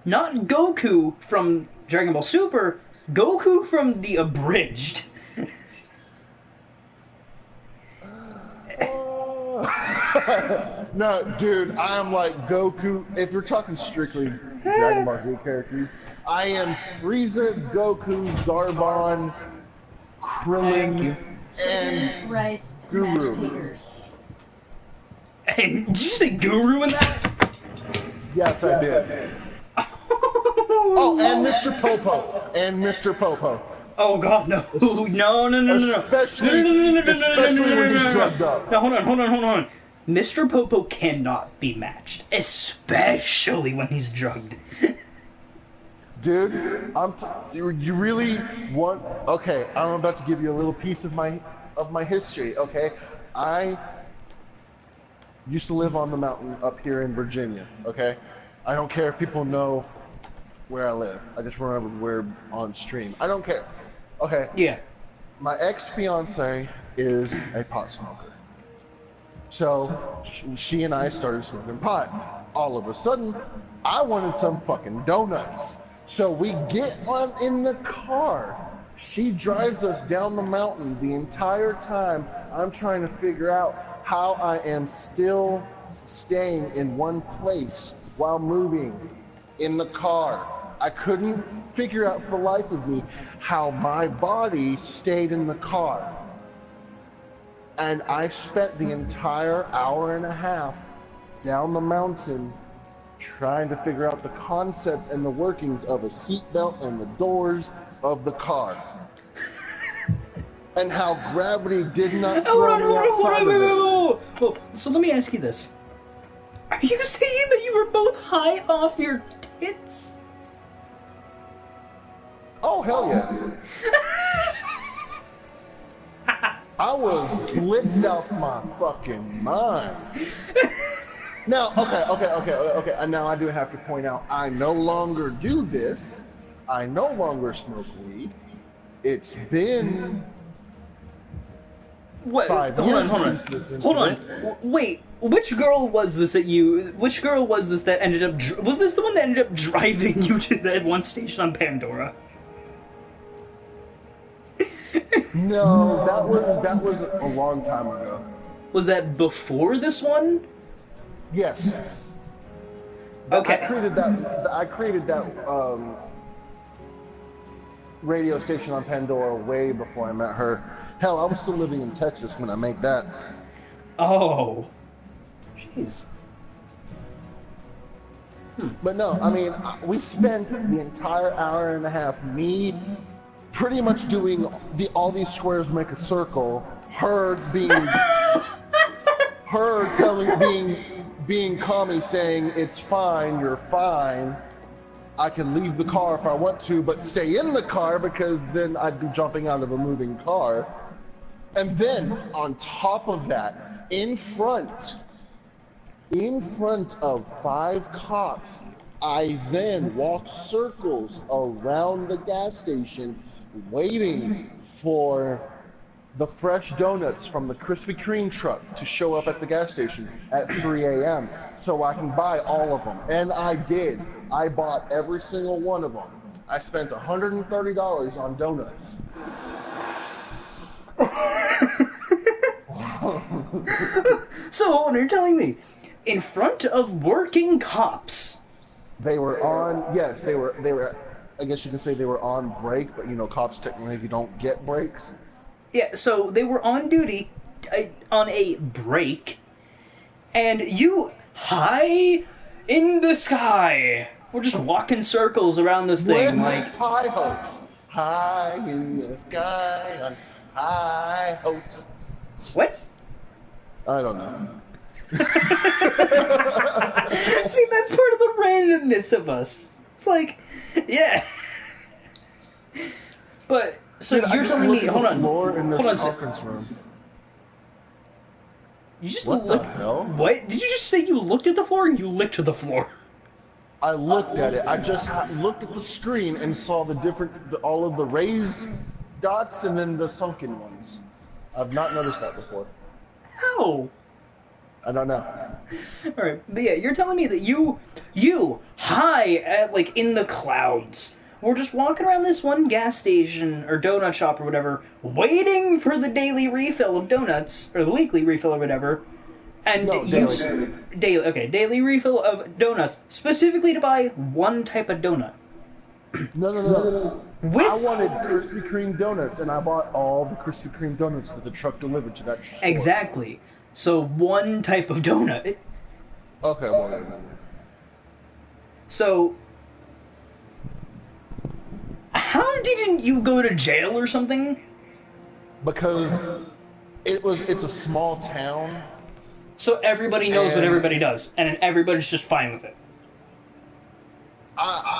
Not Goku from Dragon Ball Super, Goku from the abridged. No, dude, I am like Goku. If you're talking strictly Dragon Ball Z characters, I am Frieza, Goku, Zarbon, Krillin, and Rice Guru. mashed taters. And did you say Guru in that? Yes, I did. Oh, and Mr. Popo. And Mr. Popo. Oh god, no. No. Especially when he's drugged up. Now, hold on. Mr. Popo cannot be matched. Especially when he's drugged. Dude, you really want... Okay, I'm about to give you a little piece of my history, okay? I used to live on the mountain up here in Virginia, okay? I don't care if people know where I live. I just remember we're on stream. I don't care. Okay. Yeah. My ex-fiance is a pot smoker. So she and I started smoking pot. All of a sudden, I wanted some fucking donuts. So we get in the car. She drives us down the mountain the entire time. I'm trying to figure out how I am still staying in one place while moving in the car. I couldn't figure out for the life of me how my body stayed in the car. And I spent the entire hour and a half down the mountain trying to figure out the concepts and the workings of a seatbelt and the doors of the car. And how gravity did not throw me outside of it. Well, so let me ask you this. Are you saying that you were both high off your tits? Oh, hell yeah. I was blitzed out my fucking mind. Now, okay. And now I do have to point out, I no longer do this. I no longer smoke weed. It's been 5 years since this incident. Hold on. Wait, which girl was this that ended up... Was this the one that ended up driving you to that one station on Pandora? No, that was a long time ago. Was that before this one? Yes. Okay. I created that radio station on Pandora way before I met her. Hell, I was still living in Texas when I made that. Oh. Jeez. But no, I mean, we spent the entire hour and a half, me pretty much doing all these squares make a circle, her being being calmly saying, it's fine, you're fine, I can leave the car if I want to, but stay in the car because then I'd be jumping out of a moving car. And then, on top of that, in front of 5 cops, I then walked circles around the gas station waiting for the fresh donuts from the Krispy Kreme truck to show up at the gas station at 3 a.m. so I can buy all of them. And I did. I bought every single one of them. I spent $130 on donuts. So, hold on, you're telling me, in front of working cops... They were on, yes, they were I guess you could say they were on break, but cops technically don't get breaks. Yeah, so they were on duty, on a break, and you, high in the sky, we're just walking circles around this thing, With like, high hopes, high in the sky on high hopes. what? I don't know. See, that's part of the randomness of us. It's like, yeah. But, so Dude, I you're just telling me, looked at hold the on, floor in this hold on, conference room. you just What the hell? What? Did you just say you looked at the floor and you licked the floor? I looked at it. I just looked at the screen and saw all of the raised dots and then the sunken ones. I've not noticed that before. How? I don't know. Alright, but yeah, you're telling me that you, high at, like, in the clouds, were just walking around this one gas station, or donut shop, or whatever, waiting for the daily refill of donuts, or the weekly refill, or whatever, and No, daily refill of donuts, specifically to buy one type of donut. No. With... I wanted Krispy Kreme donuts, and I bought all the Krispy Kreme donuts that the truck delivered to that store. Exactly. So, one type of donut. Okay, well then. So, how didn't you go to jail or something? Because it's a small town. So everybody knows what everybody does, and everybody's just fine with it.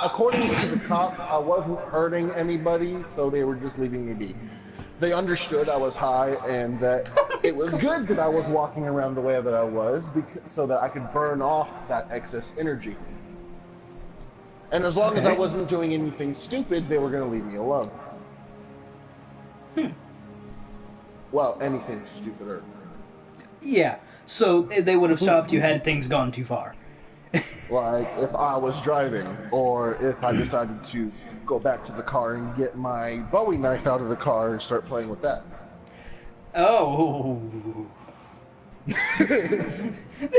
According to the cops, I wasn't hurting anybody, so they were just leaving me be. They understood I was high and that it was good that I was walking around the way that I was so that I could burn off that excess energy. And as long as I wasn't doing anything stupid, they were going to leave me alone. Well, anything stupider. Yeah, so they would have stopped you had things gone too far. Like if I was driving, or if I decided to go back to the car and get my Bowie knife out of the car and start playing with that. Oh.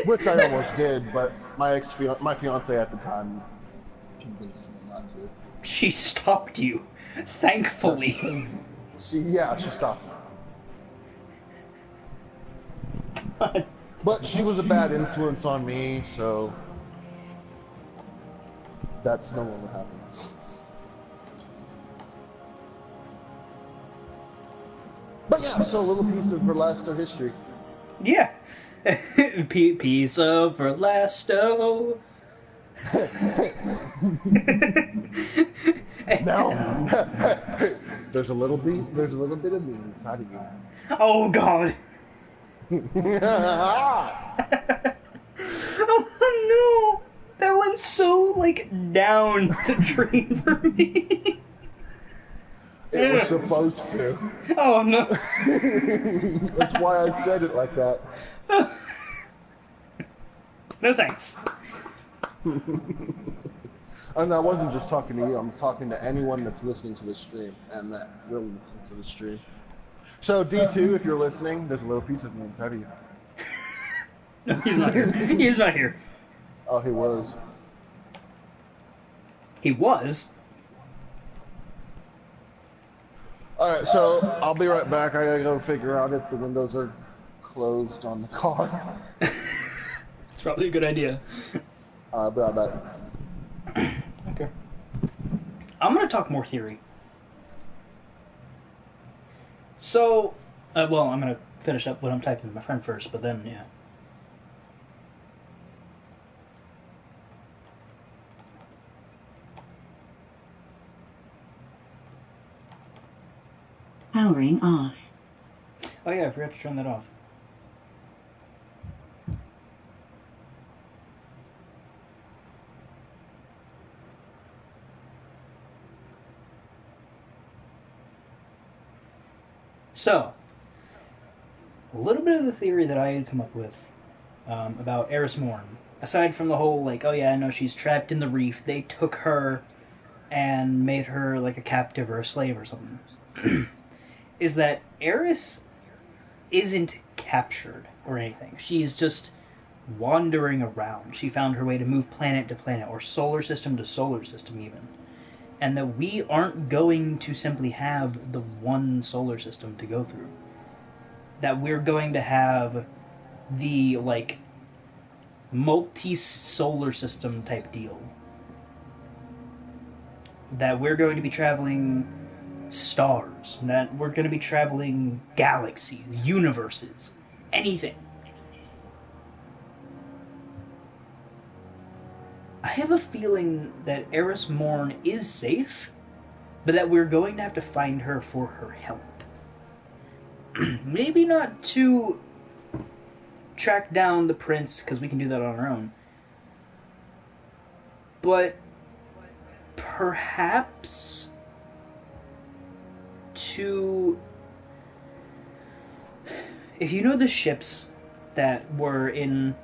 Which I almost did, but my fiance at the time convinced me not to. She stopped you, thankfully. She stopped me. But she was a bad influence on me, so that's no longer happens. But yeah, so a little piece of Verlasto history. Yeah. Piece of Verlasto. Now, there's a little bit of me inside of you. Oh God. Oh no! That went so, like, down the drain for me. It was supposed to. Oh no. That's why I said it like that. No thanks. And I wasn't just talking to you, I'm talking to anyone that's listening to this stream and that will listen to the stream. So D2, if you're listening, there's a little piece of me inside of you. No, he's not here. He's not here. Oh, he was. He was? Alright, so I'll be right back. I gotta go figure out if the windows are closed on the car. It's probably a good idea. I'll be right back. Okay. I'm gonna talk more theory. So, well, I'm gonna finish up what I'm typing to my friend first, but then, yeah. Powering off. Oh yeah, I forgot to turn that off. So, a little bit of the theory that I had come up with about Eris Morn, aside from the whole, like, oh yeah, no, she's trapped in the reef, they took her and made her like a captive or a slave or something, is that Eris isn't captured or anything. She's just wandering around. She found her way to move planet to planet, or solar system to solar system even. and that we aren't going to simply have the one solar system to go through. That we're going to have the, like, multi-solar system type deal. That we're going to be traveling stars, that we're going to be traveling galaxies, universes, anything. I have a feeling that Eris Morn is safe, but that we're going to have to find her for her help. Maybe not to track down the prince, because we can do that on our own, but perhaps to... If you know the ships that were in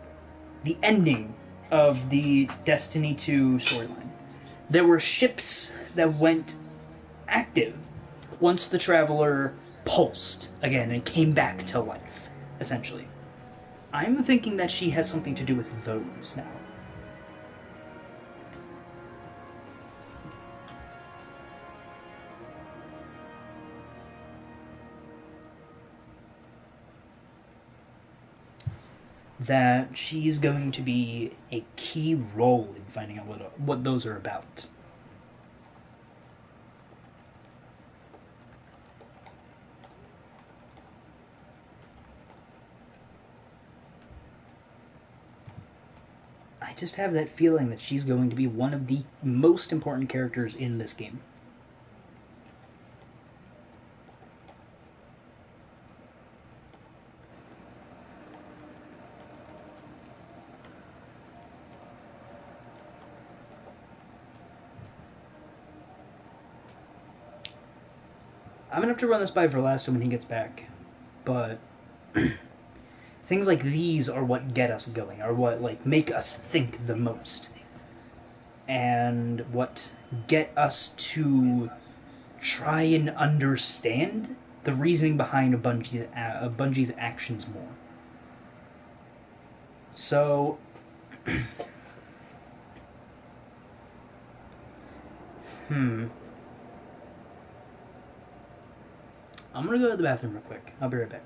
the ending of the Destiny 2 storyline, there were ships that went active once the Traveler pulsed again and came back to life, essentially. I'm thinking that she has something to do with those now. That she's going to be a key role in finding out what those are about. I just have that feeling that she's going to be one of the most important characters in this game. I'm gonna have to run this by Verlasto when he gets back, but things like these are what get us going, are what like make us think the most, and what get us to try and understand the reasoning behind Bungie's actions more. So, I'm gonna go to the bathroom real quick. I'll be right back.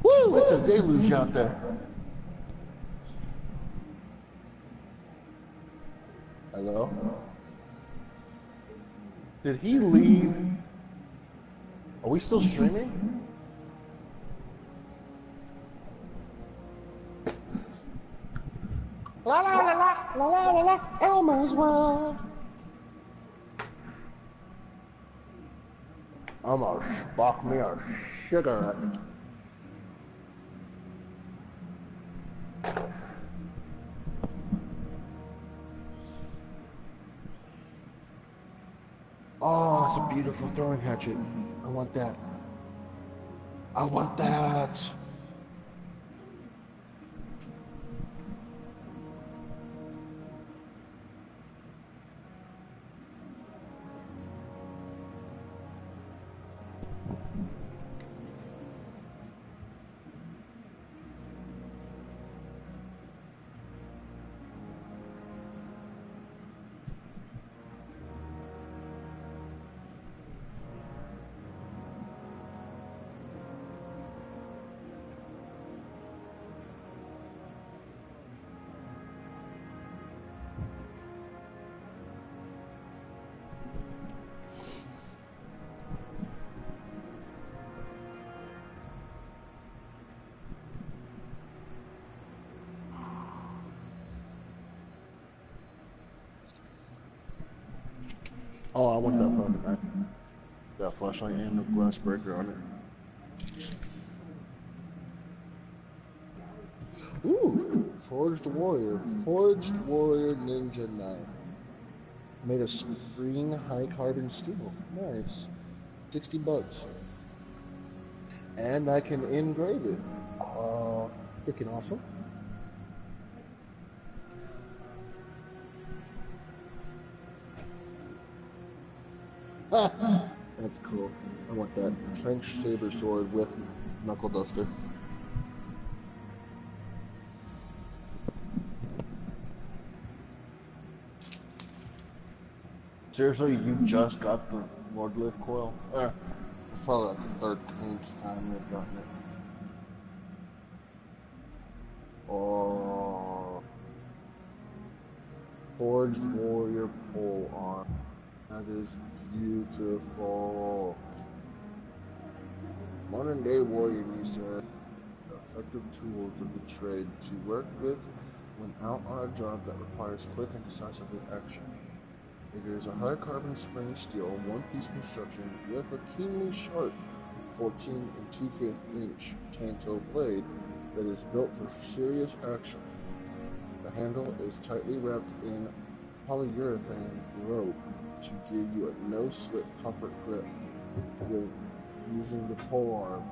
Woo! It's a deluge out there. Hello? Did he leave? Are we still streaming? La la la la la la la la Elmo's World. I'm gonna spark me a cigarette. Oh, it's a beautiful throwing hatchet. I want that. I want that. Oh, I want that fucking knife. That flashlight and the glass breaker on it. Ooh, Forged Warrior Ninja Knife. Made of green high carbon steel. Nice. $60. And I can engrave it. Freaking awesome. Ah, that's cool. I want that trench saber sword with knuckle duster. Seriously, you just got the Lord Lift coil? It's probably like the 13th time they've gotten it. Oh, Forged Warrior pole arm. That is beautiful. Modern day warrior needs to have effective tools of the trade to work with when out on a job that requires quick and decisive action. It is a high carbon spring steel, one-piece construction with a keenly sharp 14 2/5 inch tanto blade that is built for serious action. The handle is tightly wrapped in polyurethane rope to give you a no-slip comfort grip with using the polearm.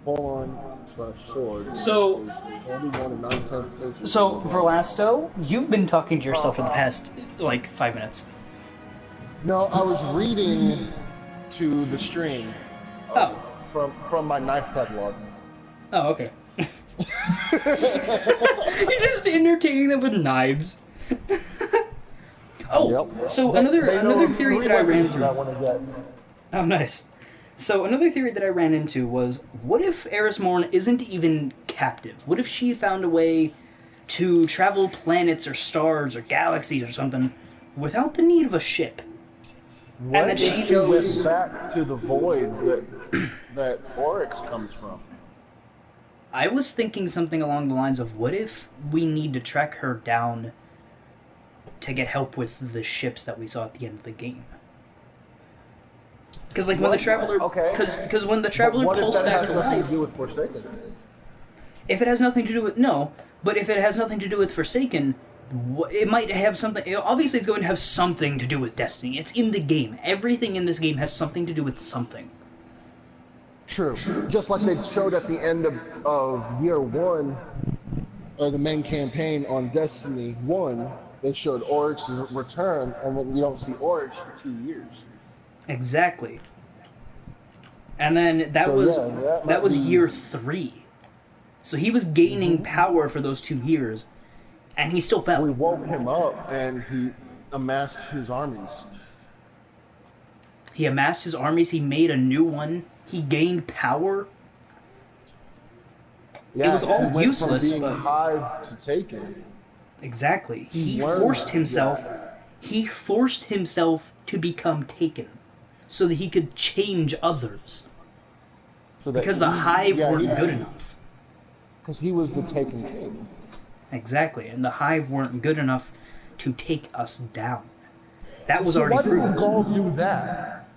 Polearm/sword So- is 41 and 9/10 inches. So, Verlasto, you've been talking to yourself for the past, like, 5 minutes. No, I was reading to the stream from my knife catalog. Oh, okay. You're just entertaining them with knives. Oh, Yep. so They another know theory three that I ran weapons that I through. want to get. Oh, nice. So another theory that I ran into was, what if Eris Morn isn't even captive? What if she found a way to travel planets or stars or galaxies or something without the need of a ship? What And then if she knows... went back to the void that Oryx comes from? I was thinking something along the lines of, what if we need to track her down to get help with the ships that we saw at the end of the game? Because like when the Traveler, because when the Traveler What if pulsed that back has to nothing life, to do with Forsaken? if it has nothing to do with but if it has nothing to do with Forsaken, it might have something. Obviously, it's going to have something to do with Destiny. It's in the game. Everything in this game has something to do with something. True. Just like they showed at the end of year one, or the main campaign on Destiny 1, they showed Oryx's return, and then you don't see Oryx for 2 years. Exactly. And then that was year 3. So he was gaining power for those 2 years, and he still fell. We woke him up, and he amassed his armies. He amassed his armies, he made a new one, he gained power. Yeah, it was all he went useless, from being but... Hive to Taken. Exactly. He learned forced himself... that. He forced himself to become Taken, so that he could change others. So that Because the Hive weren't good enough. Because he was the Taken King. Exactly, and the Hive weren't good enough to take us down. That was So already why did proven. Gaul do that?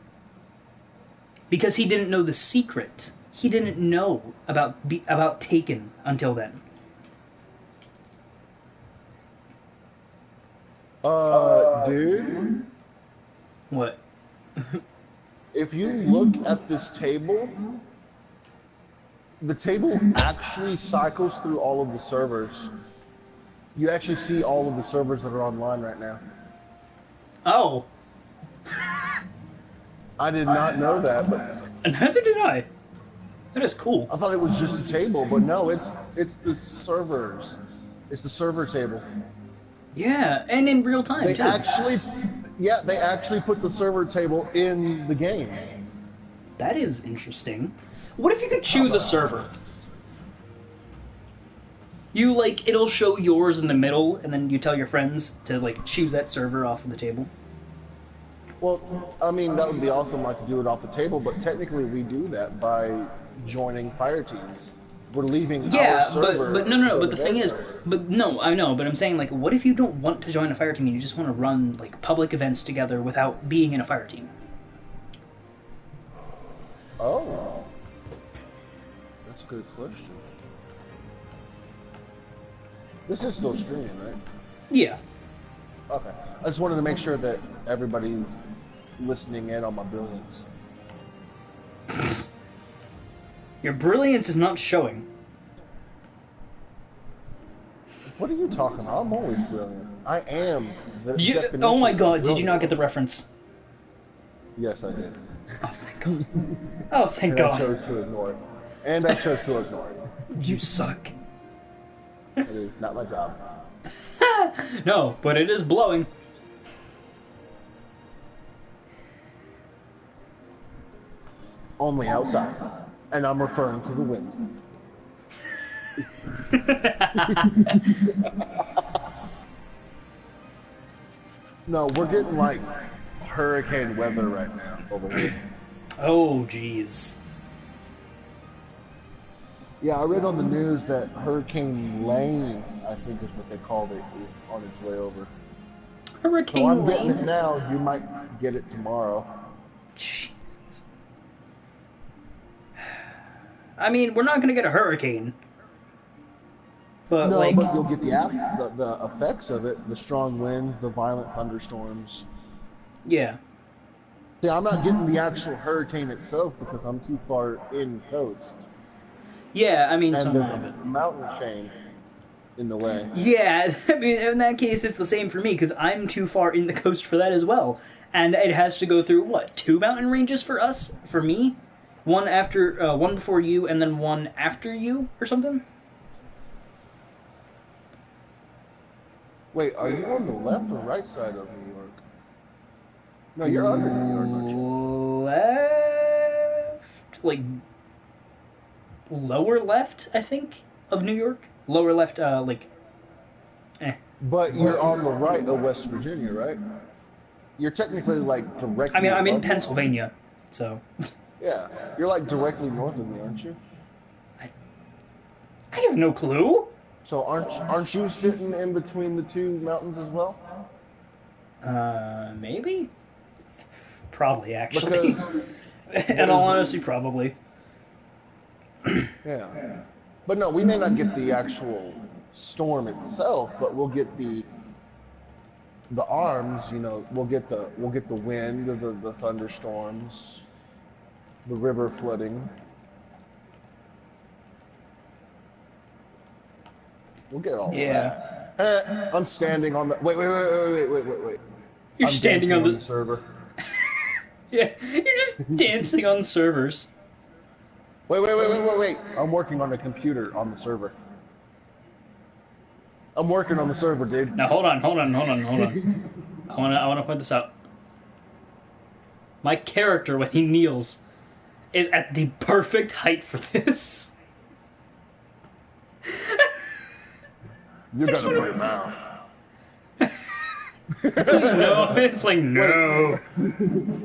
Because he didn't know the secret. He didn't know about Taken until then. Dude, What? if you look at this table, the table actually cycles through all of the servers. You actually see all of the servers that are online right now. Oh, I did not know that, but neither did I. That is cool. I thought it was just a table, but no, it's the servers. It's the server table. Yeah, and in real time, They too. they actually put the server table in the game. That is interesting. What if you could choose a server? You, like, it'll show yours in the middle, and then you tell your friends to, like, choose that server off of the table. Well, I mean, that would be awesome, like, to do it off the table, but technically we do that by joining fire teams. We're leaving our Yeah, server. but no, to no, no. go But to the their thing is, server. but no, I know. But I'm saying, like, what if you don't want to join a fire team and you just want to run like public events together without being in a fire team? Oh, that's a good question. This is still streaming, right? Yeah. Okay. I just wanted to make sure that everybody's listening in on my brilliance. Your brilliance is not showing. What are you talking about? I'm always brilliant. I am the Did you? definition Oh my of god! Did you not brilliant. get the reference? Yes, I did. Oh thank God! Oh thank And I God! chose to ignore it. And I chose to ignore it. You suck. It is not my job. No, but it is blowing. Only outside. And I'm referring to the wind. No, we're getting like hurricane weather right now over here. Oh jeez. Yeah, I read on the news that Hurricane Lane, I think is what they called it, is on its way over. So Hurricane I'm getting it Lane. now. You might get it tomorrow. Jeez. I mean, we're not gonna get a hurricane, but No, like, but you'll get the effects of it, the strong winds, the violent thunderstorms. yeah, See, I'm not getting the actual hurricane itself because I'm too far in coast. yeah. I mean, so And am there's I, a but mountain chain in the way. yeah. I mean, in that case, it's the same for me because I'm too far in the coast for that as well, and it has to go through what, 2 mountain ranges for us, for me, one before you, and then one after you, or something. Wait, are you on the left or right side of New York? No, you're under New York, aren't you? Left, like lower left, I think, of New York. Lower left, like, eh. But you're on the right of West Virginia, right? You're technically like I mean, directly I'm in above me. Pennsylvania, so Yeah, you're like directly north of me, aren't you? I have no clue. So aren't you sitting in between the two mountains as well? Maybe, probably actually. Because In all honesty, probably. yeah, but no, we may not get the actual storm itself, but we'll get the arms. You know, we'll get the wind, the thunderstorms, the river flooding. We'll get all Yeah, of that. I'm standing on the. Wait. you're I'm standing dancing on on the. the server. Yeah, you're just dancing on servers. Wait. I'm working on the computer on the server. I'm working on the server, dude. Now hold on. I wanna point this out. My character, when he kneels, is at the perfect height for this. You gotta put it down. No, it's like no.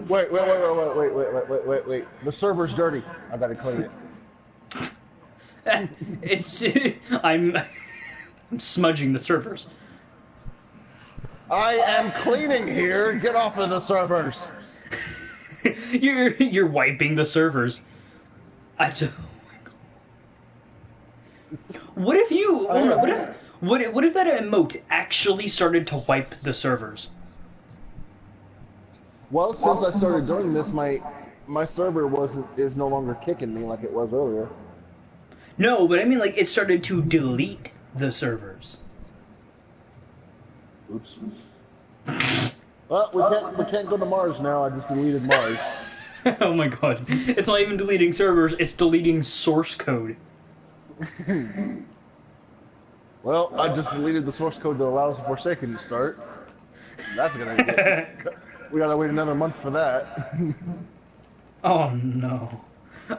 Wait. The server's dirty. I gotta clean it. It's I'm smudging the servers. I am cleaning here. Get off of the servers. You're wiping the servers. I just. What if you? What if that emote actually started to wipe the servers? Well, since I started doing this, my server is no longer kicking me like it was earlier. No, but I mean like it started to delete the servers. Oops. Well, we can't go to Mars now. I just deleted Mars. Oh my god! It's not even deleting servers; it's deleting source code. Well, I just deleted the source code that allows Forsaken to start. That's gonna get. We gotta wait another month for that. Oh no!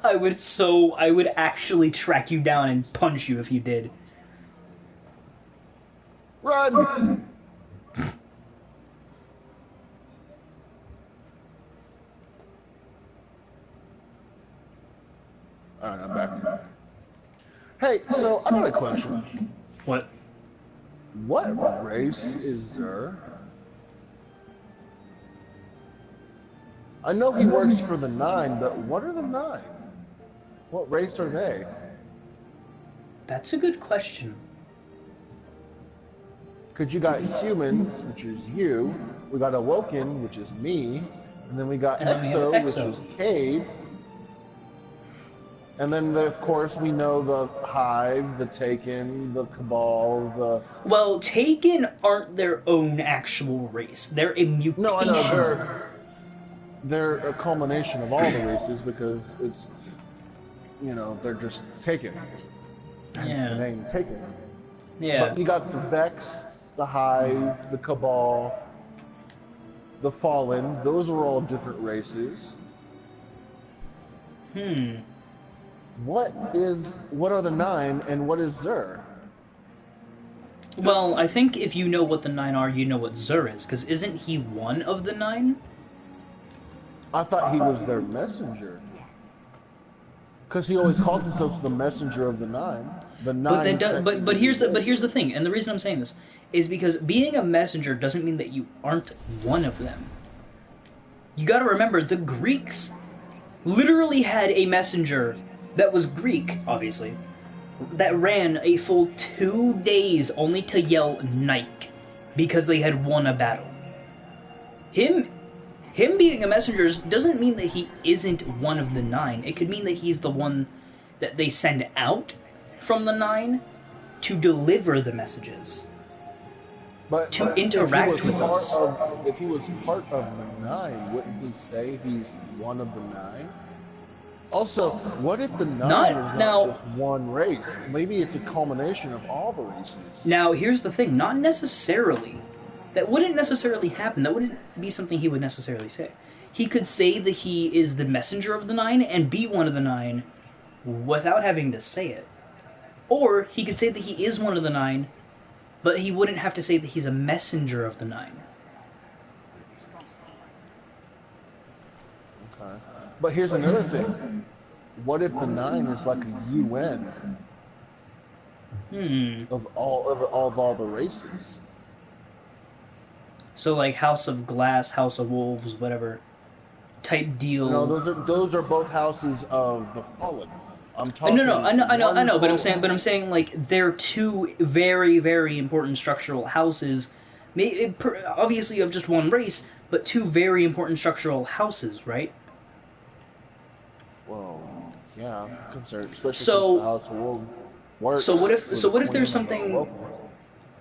I would actually track you down and punch you if you did. Run! Alright, I'm back. Hey, so I got a question. What? What race is Zer? I know he works for the Nine, but what are the Nine? What race are they? That's a good question. Because you got humans, which is you. We got Awoken, which is me. And then we got And then we have Exo, which Exo. is Cade. And then, of course, we know the Hive, the Taken, the Cabal, the... Well, Taken aren't their own actual race. They're a mutation. No, I know, they're a culmination of all the races because it's, you know, they're just Taken. Hence Yeah. the name Taken. Yeah. But you got the Vex, the Hive, the Cabal, the Fallen. Those are all different races. What are the Nine and what is Zer? Well, I think if you know what the Nine are, you know what Zur is, because isn't he one of the Nine? I thought he was their messenger. Because he always called himself the messenger of the Nine. The Nine. But here's the thing, and the reason I'm saying this is because being a messenger doesn't mean that you aren't one of them. You got to remember the Greeks literally had a messenger that was Greek, obviously, that ran a full 2 days only to yell Nike because they had won a battle. Him being a messenger doesn't mean that he isn't one of the Nine. It could mean that he's the one that they send out from the Nine to deliver the messages. But interact with us. If he was part of the Nine, wouldn't he say he's one of the Nine? Also, what if the Nine is not just one race? Maybe it's a culmination of all the races. Now, here's the thing. Not necessarily. That wouldn't necessarily happen. That wouldn't be something he would necessarily say. He could say that he is the messenger of the Nine and be one of the Nine without having to say it. Or he could say that he is one of the Nine, but he wouldn't have to say that he's a messenger of the Nine. Okay. But here's another thing. What if the Nine is like a UN of all the races? So like House of Glass, House of Wolves, whatever type deal. No, those are both houses of the Fallen. I'm talking. No, I know, but I'm saying like they're two very, very important structural houses, obviously of just one race, but two very important structural houses, right? Well, yeah, concerned, especially So- since the House of Wolves works. So what if with there's Queen something? Awoken.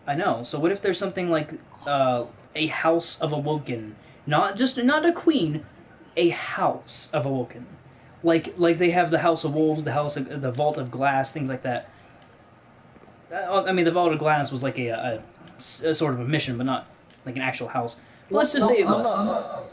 I know. So what if there's something like a House of Awoken, not a queen, a House of Awoken, like they have the House of Wolves, the Vault of Glass, things like that. I mean, the Vault of Glass was like a sort of a mission, but not like an actual house. But let's just say it was.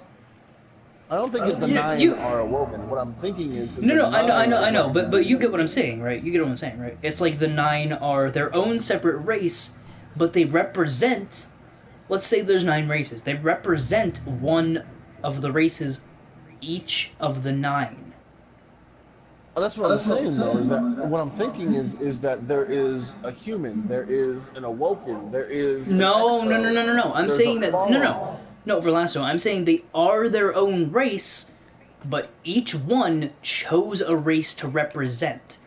I don't think the Nine are Awoken. What I'm thinking is... I know, but you get what I'm saying, right? You get what I'm saying, right? It's like the Nine are their own separate race, but they represent... Let's say there's 9 races. They represent one of the races, each of the 9. That's what I'm saying, though, is that what I'm thinking is that there is a human, there is an Awoken, there is... No. I'm there's saying a that... Fallen. No, Verlasto, I'm saying they are their own race, but each one chose a race to represent.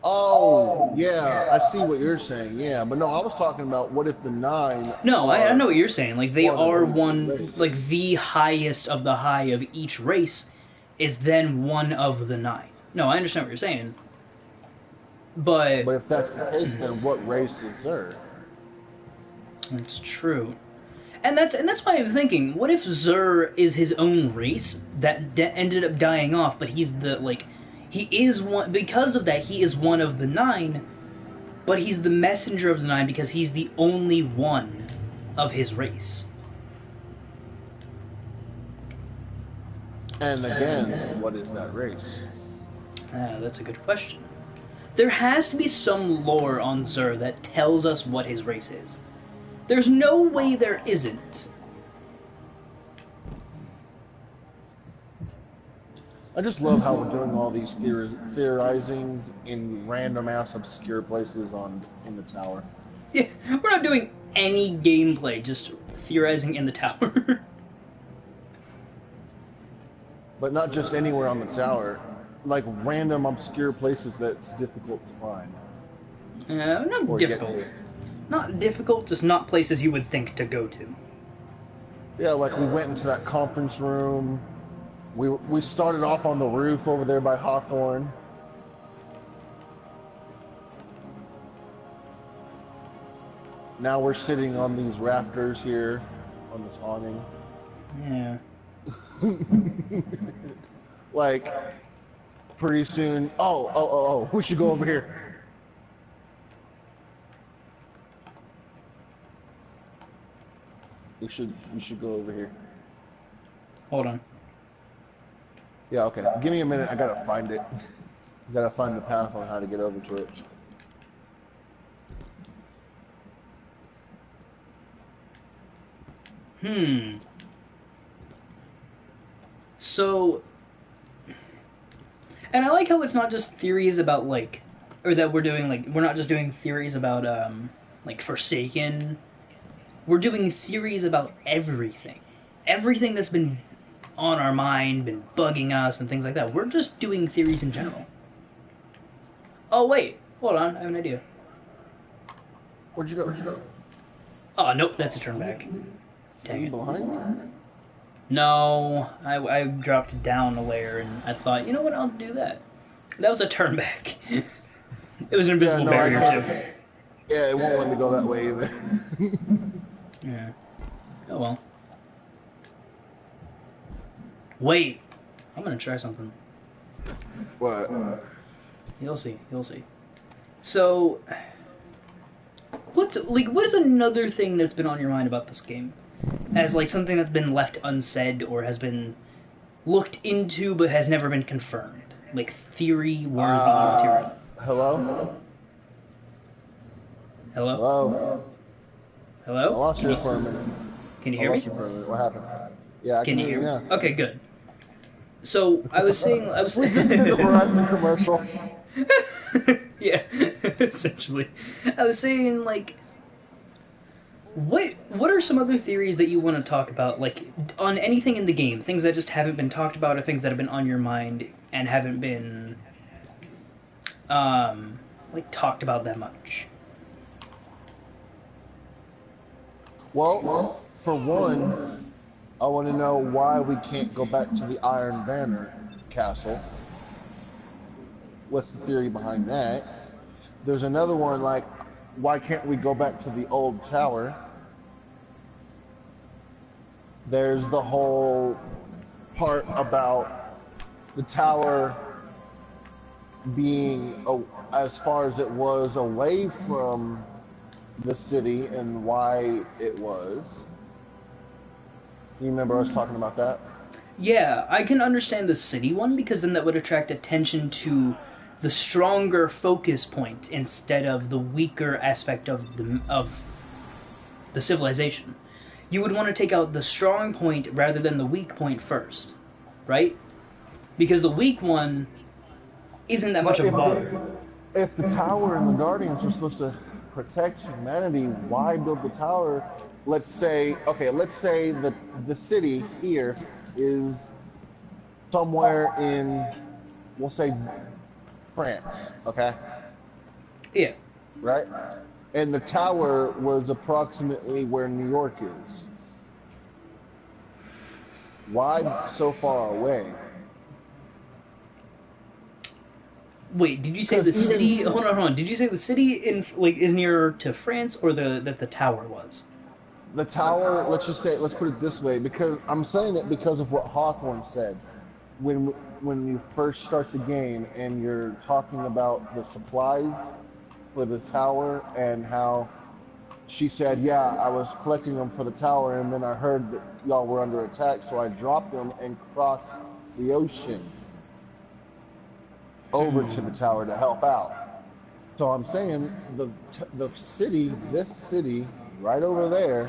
Oh, yeah, I see what you're saying, yeah. But no, I was talking about what if the 9... No, I know what you're saying. Like, they are one of each race. like, the highest of the high of each race is then one of the 9. No, I understand what you're saying. But if that's the case, then what race is there? It's true. And that's why I'm thinking, what if Zur is his own race that ended up dying off, but he's he is one, because of that, he is one of the 9, but he's the messenger of the 9 because he's the only one of his race. And again, what is that race? That's a good question. There has to be some lore on Zur that tells us what his race is. There's no way there isn't. I just love how we're doing all these theorizings in random ass obscure places in the tower. Yeah, we're not doing any gameplay, just theorizing in the tower. But not just anywhere on the tower, like random obscure places that's difficult to find Not or difficult. get to. Not difficult, just not places you would think to go to. Yeah, like we went into that conference room. We started off on the roof over there by Hawthorne. Now we're sitting on these rafters here, on this awning. Yeah. Like, pretty soon. Oh, we should go over here. We should go over here. Hold on. Yeah, okay. Give me a minute. I gotta find it. I gotta find the path on how to get over to it. So, and I like how it's not just theories about like, or that we're doing like we're not just doing theories about like Forsaken. We're doing theories about everything that's been on our mind, been bugging us, and things like that. We're just doing theories in general. Oh wait, hold on, I have an idea. Where'd you go? Oh nope, that's a turn back. Are Dang you it. behind me? No, I dropped down a layer and I thought, you know what, I'll do that. That was a turn back. It was an invisible Yeah, no, I barrier can't. too. Yeah, it won't let me go that way either. Yeah. Oh well. Wait, I'm gonna try something. What? You'll see. You'll see. So, what is another thing that's been on your mind about this game, as like something that's been left unsaid or has been looked into but has never been confirmed, like theory worthy material? Hello? Hello. Hello? I Hello. lost you for a minute. Can you I hear me? lost you for a minute. What happened? Yeah, I Can can you hear hear you me? now. Okay, good. So I was saying, We just did the Verizon commercial. Yeah, essentially. I was saying, like, what are some other theories that you want to talk about, like, on anything in the game? Things that just haven't been talked about, or things that have been on your mind and haven't been, like, talked about that much? Well, for one, I want to know why we can't go back to the Iron Banner castle. What's the theory behind that? There's another one like, why can't we go back to the old tower? There's the whole part about the tower being, as far as it was, away from the city and why it was. You remember us talking about that? Yeah, I can understand the city one, because then that would attract attention to the stronger focus point instead of the weaker aspect of the civilization. You would want to take out the strong point rather than the weak point first, right? Because the weak one isn't that much But of a bother. if the tower and the Guardians are supposed to protect humanity, why build the tower? Let's say that the city here is somewhere in, we'll say, France, okay? Yeah. Right? And the tower was approximately where New York is. Why so far away? Wait, did you say the city? Hold on. Did you say the city in is nearer to France, or that the tower was? The tower, let's put it this way, because I'm saying it because of what Hawthorne said when you first start the game and you're talking about the supplies for the tower and how she said, yeah, I was collecting them for the tower and then I heard that y'all were under attack, so I dropped them and crossed the ocean over to the tower to help out. So I'm saying this city right over there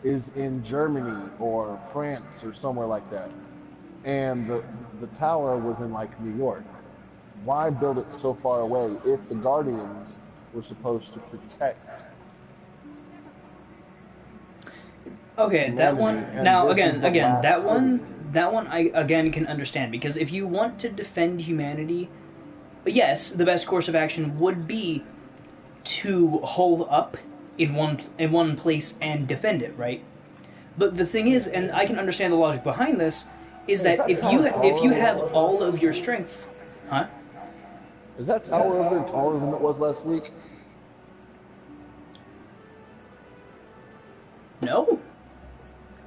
is in Germany or France or somewhere like that. and the tower was in like New York. Why build it so far away if the Guardians were supposed to protect Okay, that humanity? one. And Now, this is the again, last city. that one, I again can understand because if you want to defend humanity, yes, the best course of action would be to hold up in one place and defend it, right? But the thing is, and I can understand the logic behind this, is Hey, that that tower if taller you than it have was all last of week? your strength, huh? Is that tower over there taller than it was last week? No.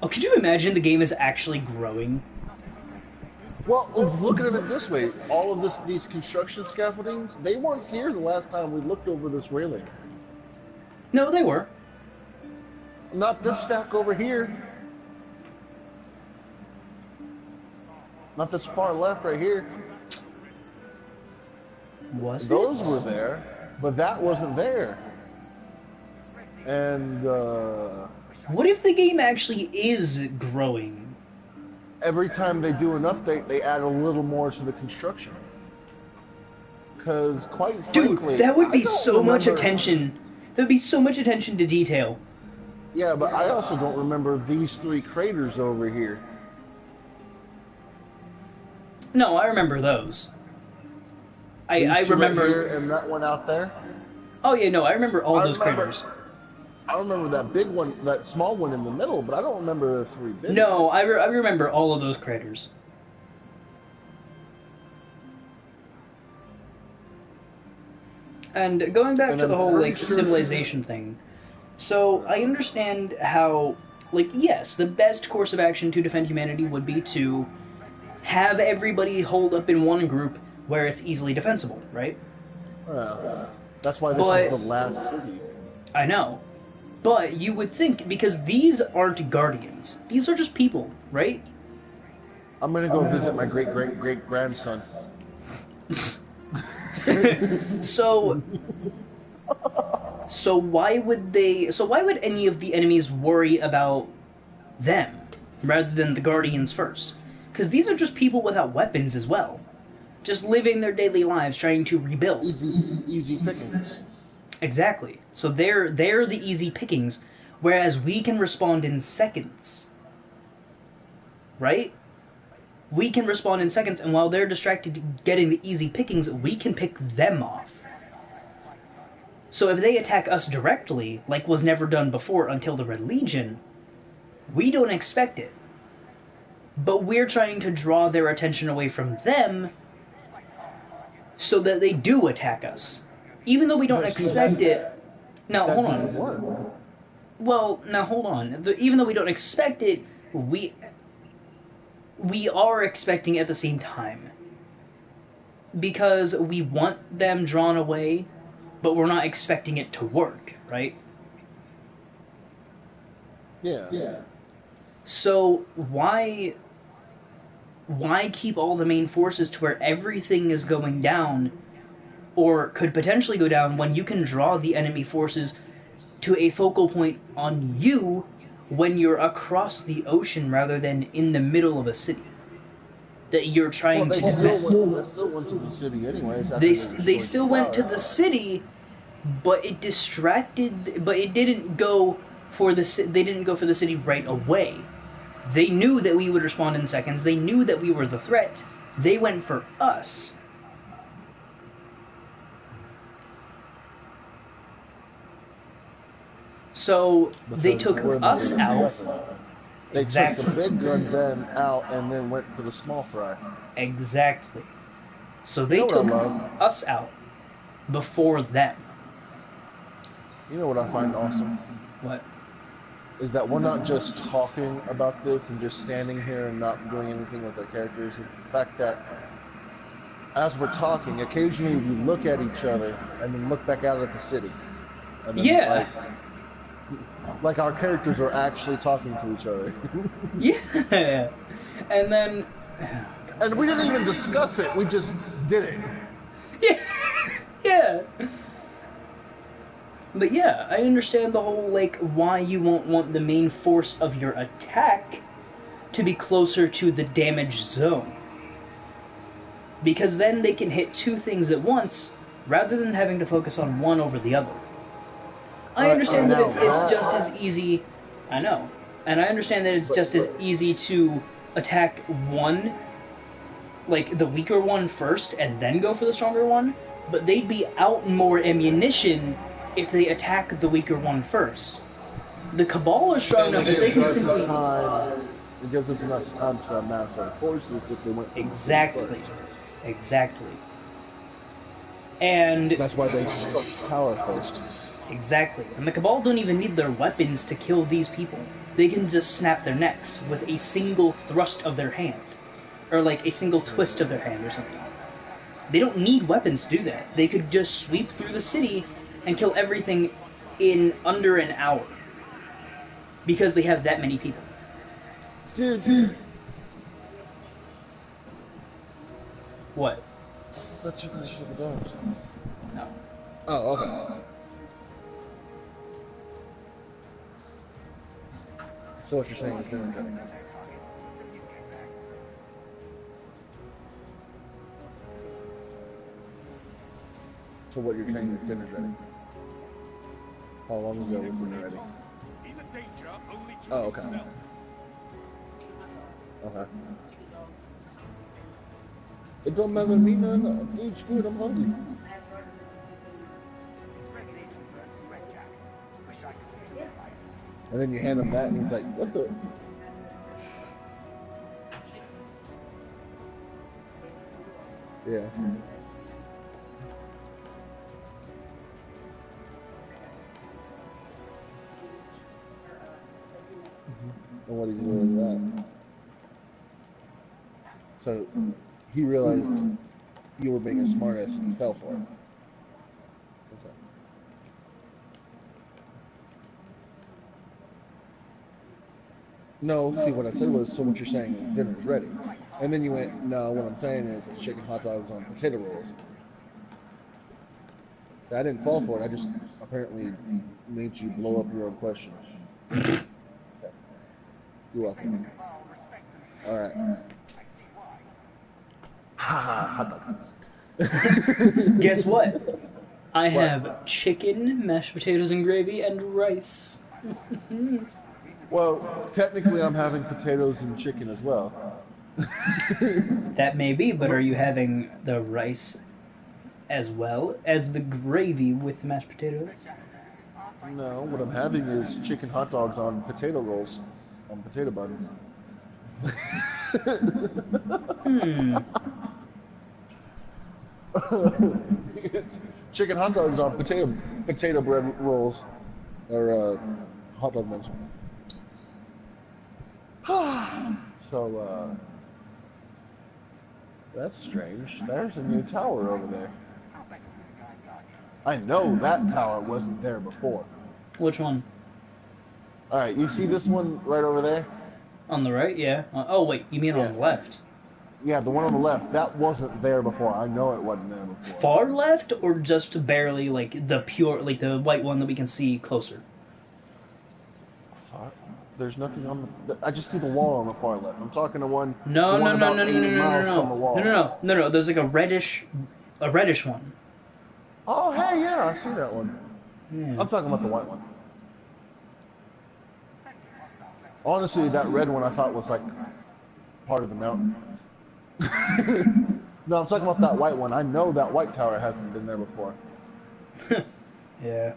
Oh, could you imagine the game is actually growing? Well, look at it this way: all of these construction scaffoldings, they weren't here the last time we looked over this railing. No, they were. Not this stack over here. Not this far left right here. Was Those it? were there, but that wasn't there. And What if the game actually is growing? every time they do an update, they add a little more to the construction. Because, quite Dude, frankly, that would I be don't so much remember. attention. There'd be so much attention to detail. Yeah, but I also don't remember these three craters over here. No, I remember those. These I two right remember. here and that one out there. Oh yeah, no, I remember all I those remember. craters. I remember that big one, that small one in the middle, but I don't remember the three big No, ones. I remember all of those craters. And going back And to the I'm whole pretty like sure. civilization thing, so I understand how, like, yes, the best course of action to defend humanity would be to have everybody hold up in one group where it's easily defensible, right? That's why this is But the last city. I know. But you would think, because these aren't guardians, these are just people, right? I'm gonna go visit my great great great grandson. So why would any of the enemies worry about them rather than the guardians first? Because these are just people without weapons as well, just living their daily lives trying to rebuild. Easy pickings. Exactly. So they're the easy pickings, whereas we can respond in seconds. Right? We can respond in seconds, and while they're distracted getting the easy pickings, we can pick them off. So if they attack us directly, like was never done before until the Red Legion, we don't expect it. But we're trying to draw their attention away from them so that they do attack us. Even though we don't But see, expect it. Now, that hold didn't on. work. Well, now hold on. Even though we don't expect it, we are expecting it at the same time. Because we want them drawn away, but we're not expecting it to work, right? Yeah. So why keep all the main forces to where everything is going down or could potentially go down when you can draw the enemy forces to a focal point on you when you're across the ocean rather than in the middle of a city that you're Well, trying they to defend? still went to the city anyways after They they they destroyed still the went to tower. the city, but it distracted. But it didn't go for the. They didn't go for the city right away. They knew that we would respond in seconds. They knew that we were the threat. They went for us. So they Because took we're the us biggest out. weapon. They took the Exactly. big guns out and then went for the small fry. Exactly. So You they know what I took love? us out before them. You know what I find awesome? What? Is that we're not just talking about this and just standing here and not doing anything with our characters. It's the fact that as we're talking, occasionally we look at each other and then look back out at the city. And then Yeah. like our characters are actually talking to each other. Yeah. And then. And we didn't even discuss it, we just did it. Yeah. Yeah. But yeah, I understand the whole, like, why you won't want the main force of your attack to be closer to the damaged zone. Because then they can hit two things at once, rather than having to focus on one over the other. I understand that it's just as easy... I know. And I understand that it's just as easy to attack one, like, the weaker one first, and then go for the stronger one, but they'd be out more ammunition if they attack the weaker one first. The Cabal are strong enough that they can simply... It gives us enough time to amass our forces if they went Exactly. Exactly. And... That's why they struck the tower first. Exactly. And the Cabal don't even need their weapons to kill these people. They can just snap their necks with a single thrust of their hand. Or like a single twist of their hand or something. They don't need weapons to do that. They could just sweep through the city and kill everything in under an hour. Because they have that many people. Dude. What? Let's check the shit with dogs. No. Oh, okay. So what you're saying is dinner's ready. So what you're saying is dinner's ready. How long ago was dinner ready? Oh, okay. Okay. It don't matter to me none. Food's food, I'm hungry. And then you hand him that and he's like, what the? Yeah. And what do you do with that? So he realized you were being a smartass and he fell for it. Okay. No, see what I said was, so what you're saying is dinner's ready. And then you went, no, what I'm saying is it's chicken hot dogs on potato rolls. So I didn't fall for it, I just apparently made you blow up your own question. Okay. You're welcome. Alright. Haha, hot dogs. Guess what? I have chicken, mashed potatoes and gravy, and rice. Well, technically I'm having potatoes and chicken as well. That may be, but are you having the rice as well as the gravy with the mashed potatoes? No, what I'm having is chicken hot dogs on potato rolls, on potato buns. It's chicken hot dogs on potato bread rolls, or hot dog buns. So, that's strange. There's a new tower over there. I know that tower wasn't there before. Which one? Alright, you see this one right over there? On the right, yeah. Oh, wait, you mean on the left? Yeah, the one on the left. That wasn't there before. I know it wasn't there before. Far left, or just barely, like, the pure, like, the white one that we can see closer? There's nothing on the... I just see the wall on the far left. I'm talking to one... No. There's, like, a reddish one. Oh, hey, yeah, I see that one. Yeah. I'm talking about the white one. Honestly, that red one I thought was, like, part of the mountain. No, I'm talking about that white one. I know that white tower hasn't been there before. Yeah.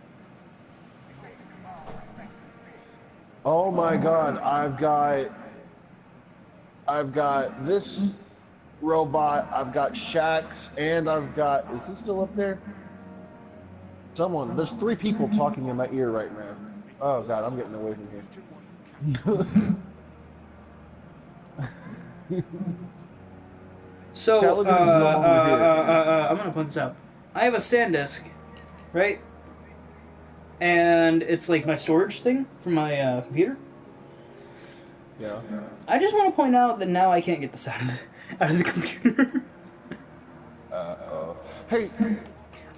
Oh my god, I've got this robot, I've got Shax, and I've got... Is he still up there? There's 3 people talking in my ear right now. Oh god, I'm getting away from here. So, I'm gonna point this out. I have a SanDisk, right? And it's like my storage thing for my computer. Yeah. I just want to point out that now I can't get this out of the computer. Hey.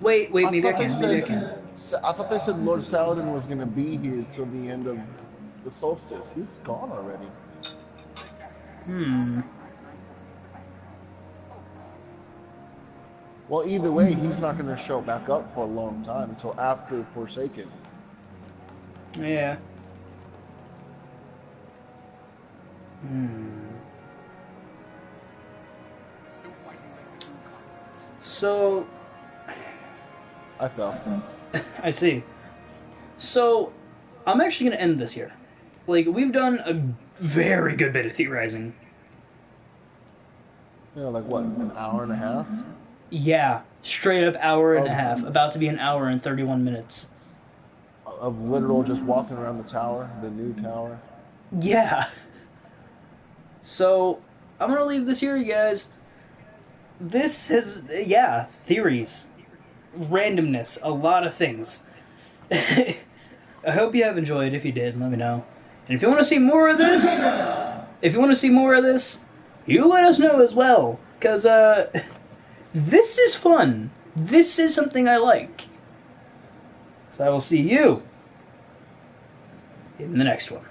Wait, maybe I can. I thought they said Lord Saladin was going to be here till the end of the solstice. He's gone already. Hmm. Well, either way, he's not going to show back up for a long time until after Forsaken. Yeah. Hmm. So, I fell. I see. So, I'm actually going to end this here. Like, we've done a very good bit of theorizing. You know, like what, an hour and a half? Yeah, straight up hour and a Of, half. About to be an hour and 31 minutes. of literal just walking around the tower, the new tower. Yeah. So, I'm going to leave this here, you guys. This has, yeah, theories. Randomness. A lot of things. I hope you have enjoyed. If you did, let me know. And if you want to see more of this, you let us know as well. Because, this is fun. This is something I like. So I will see you in the next one.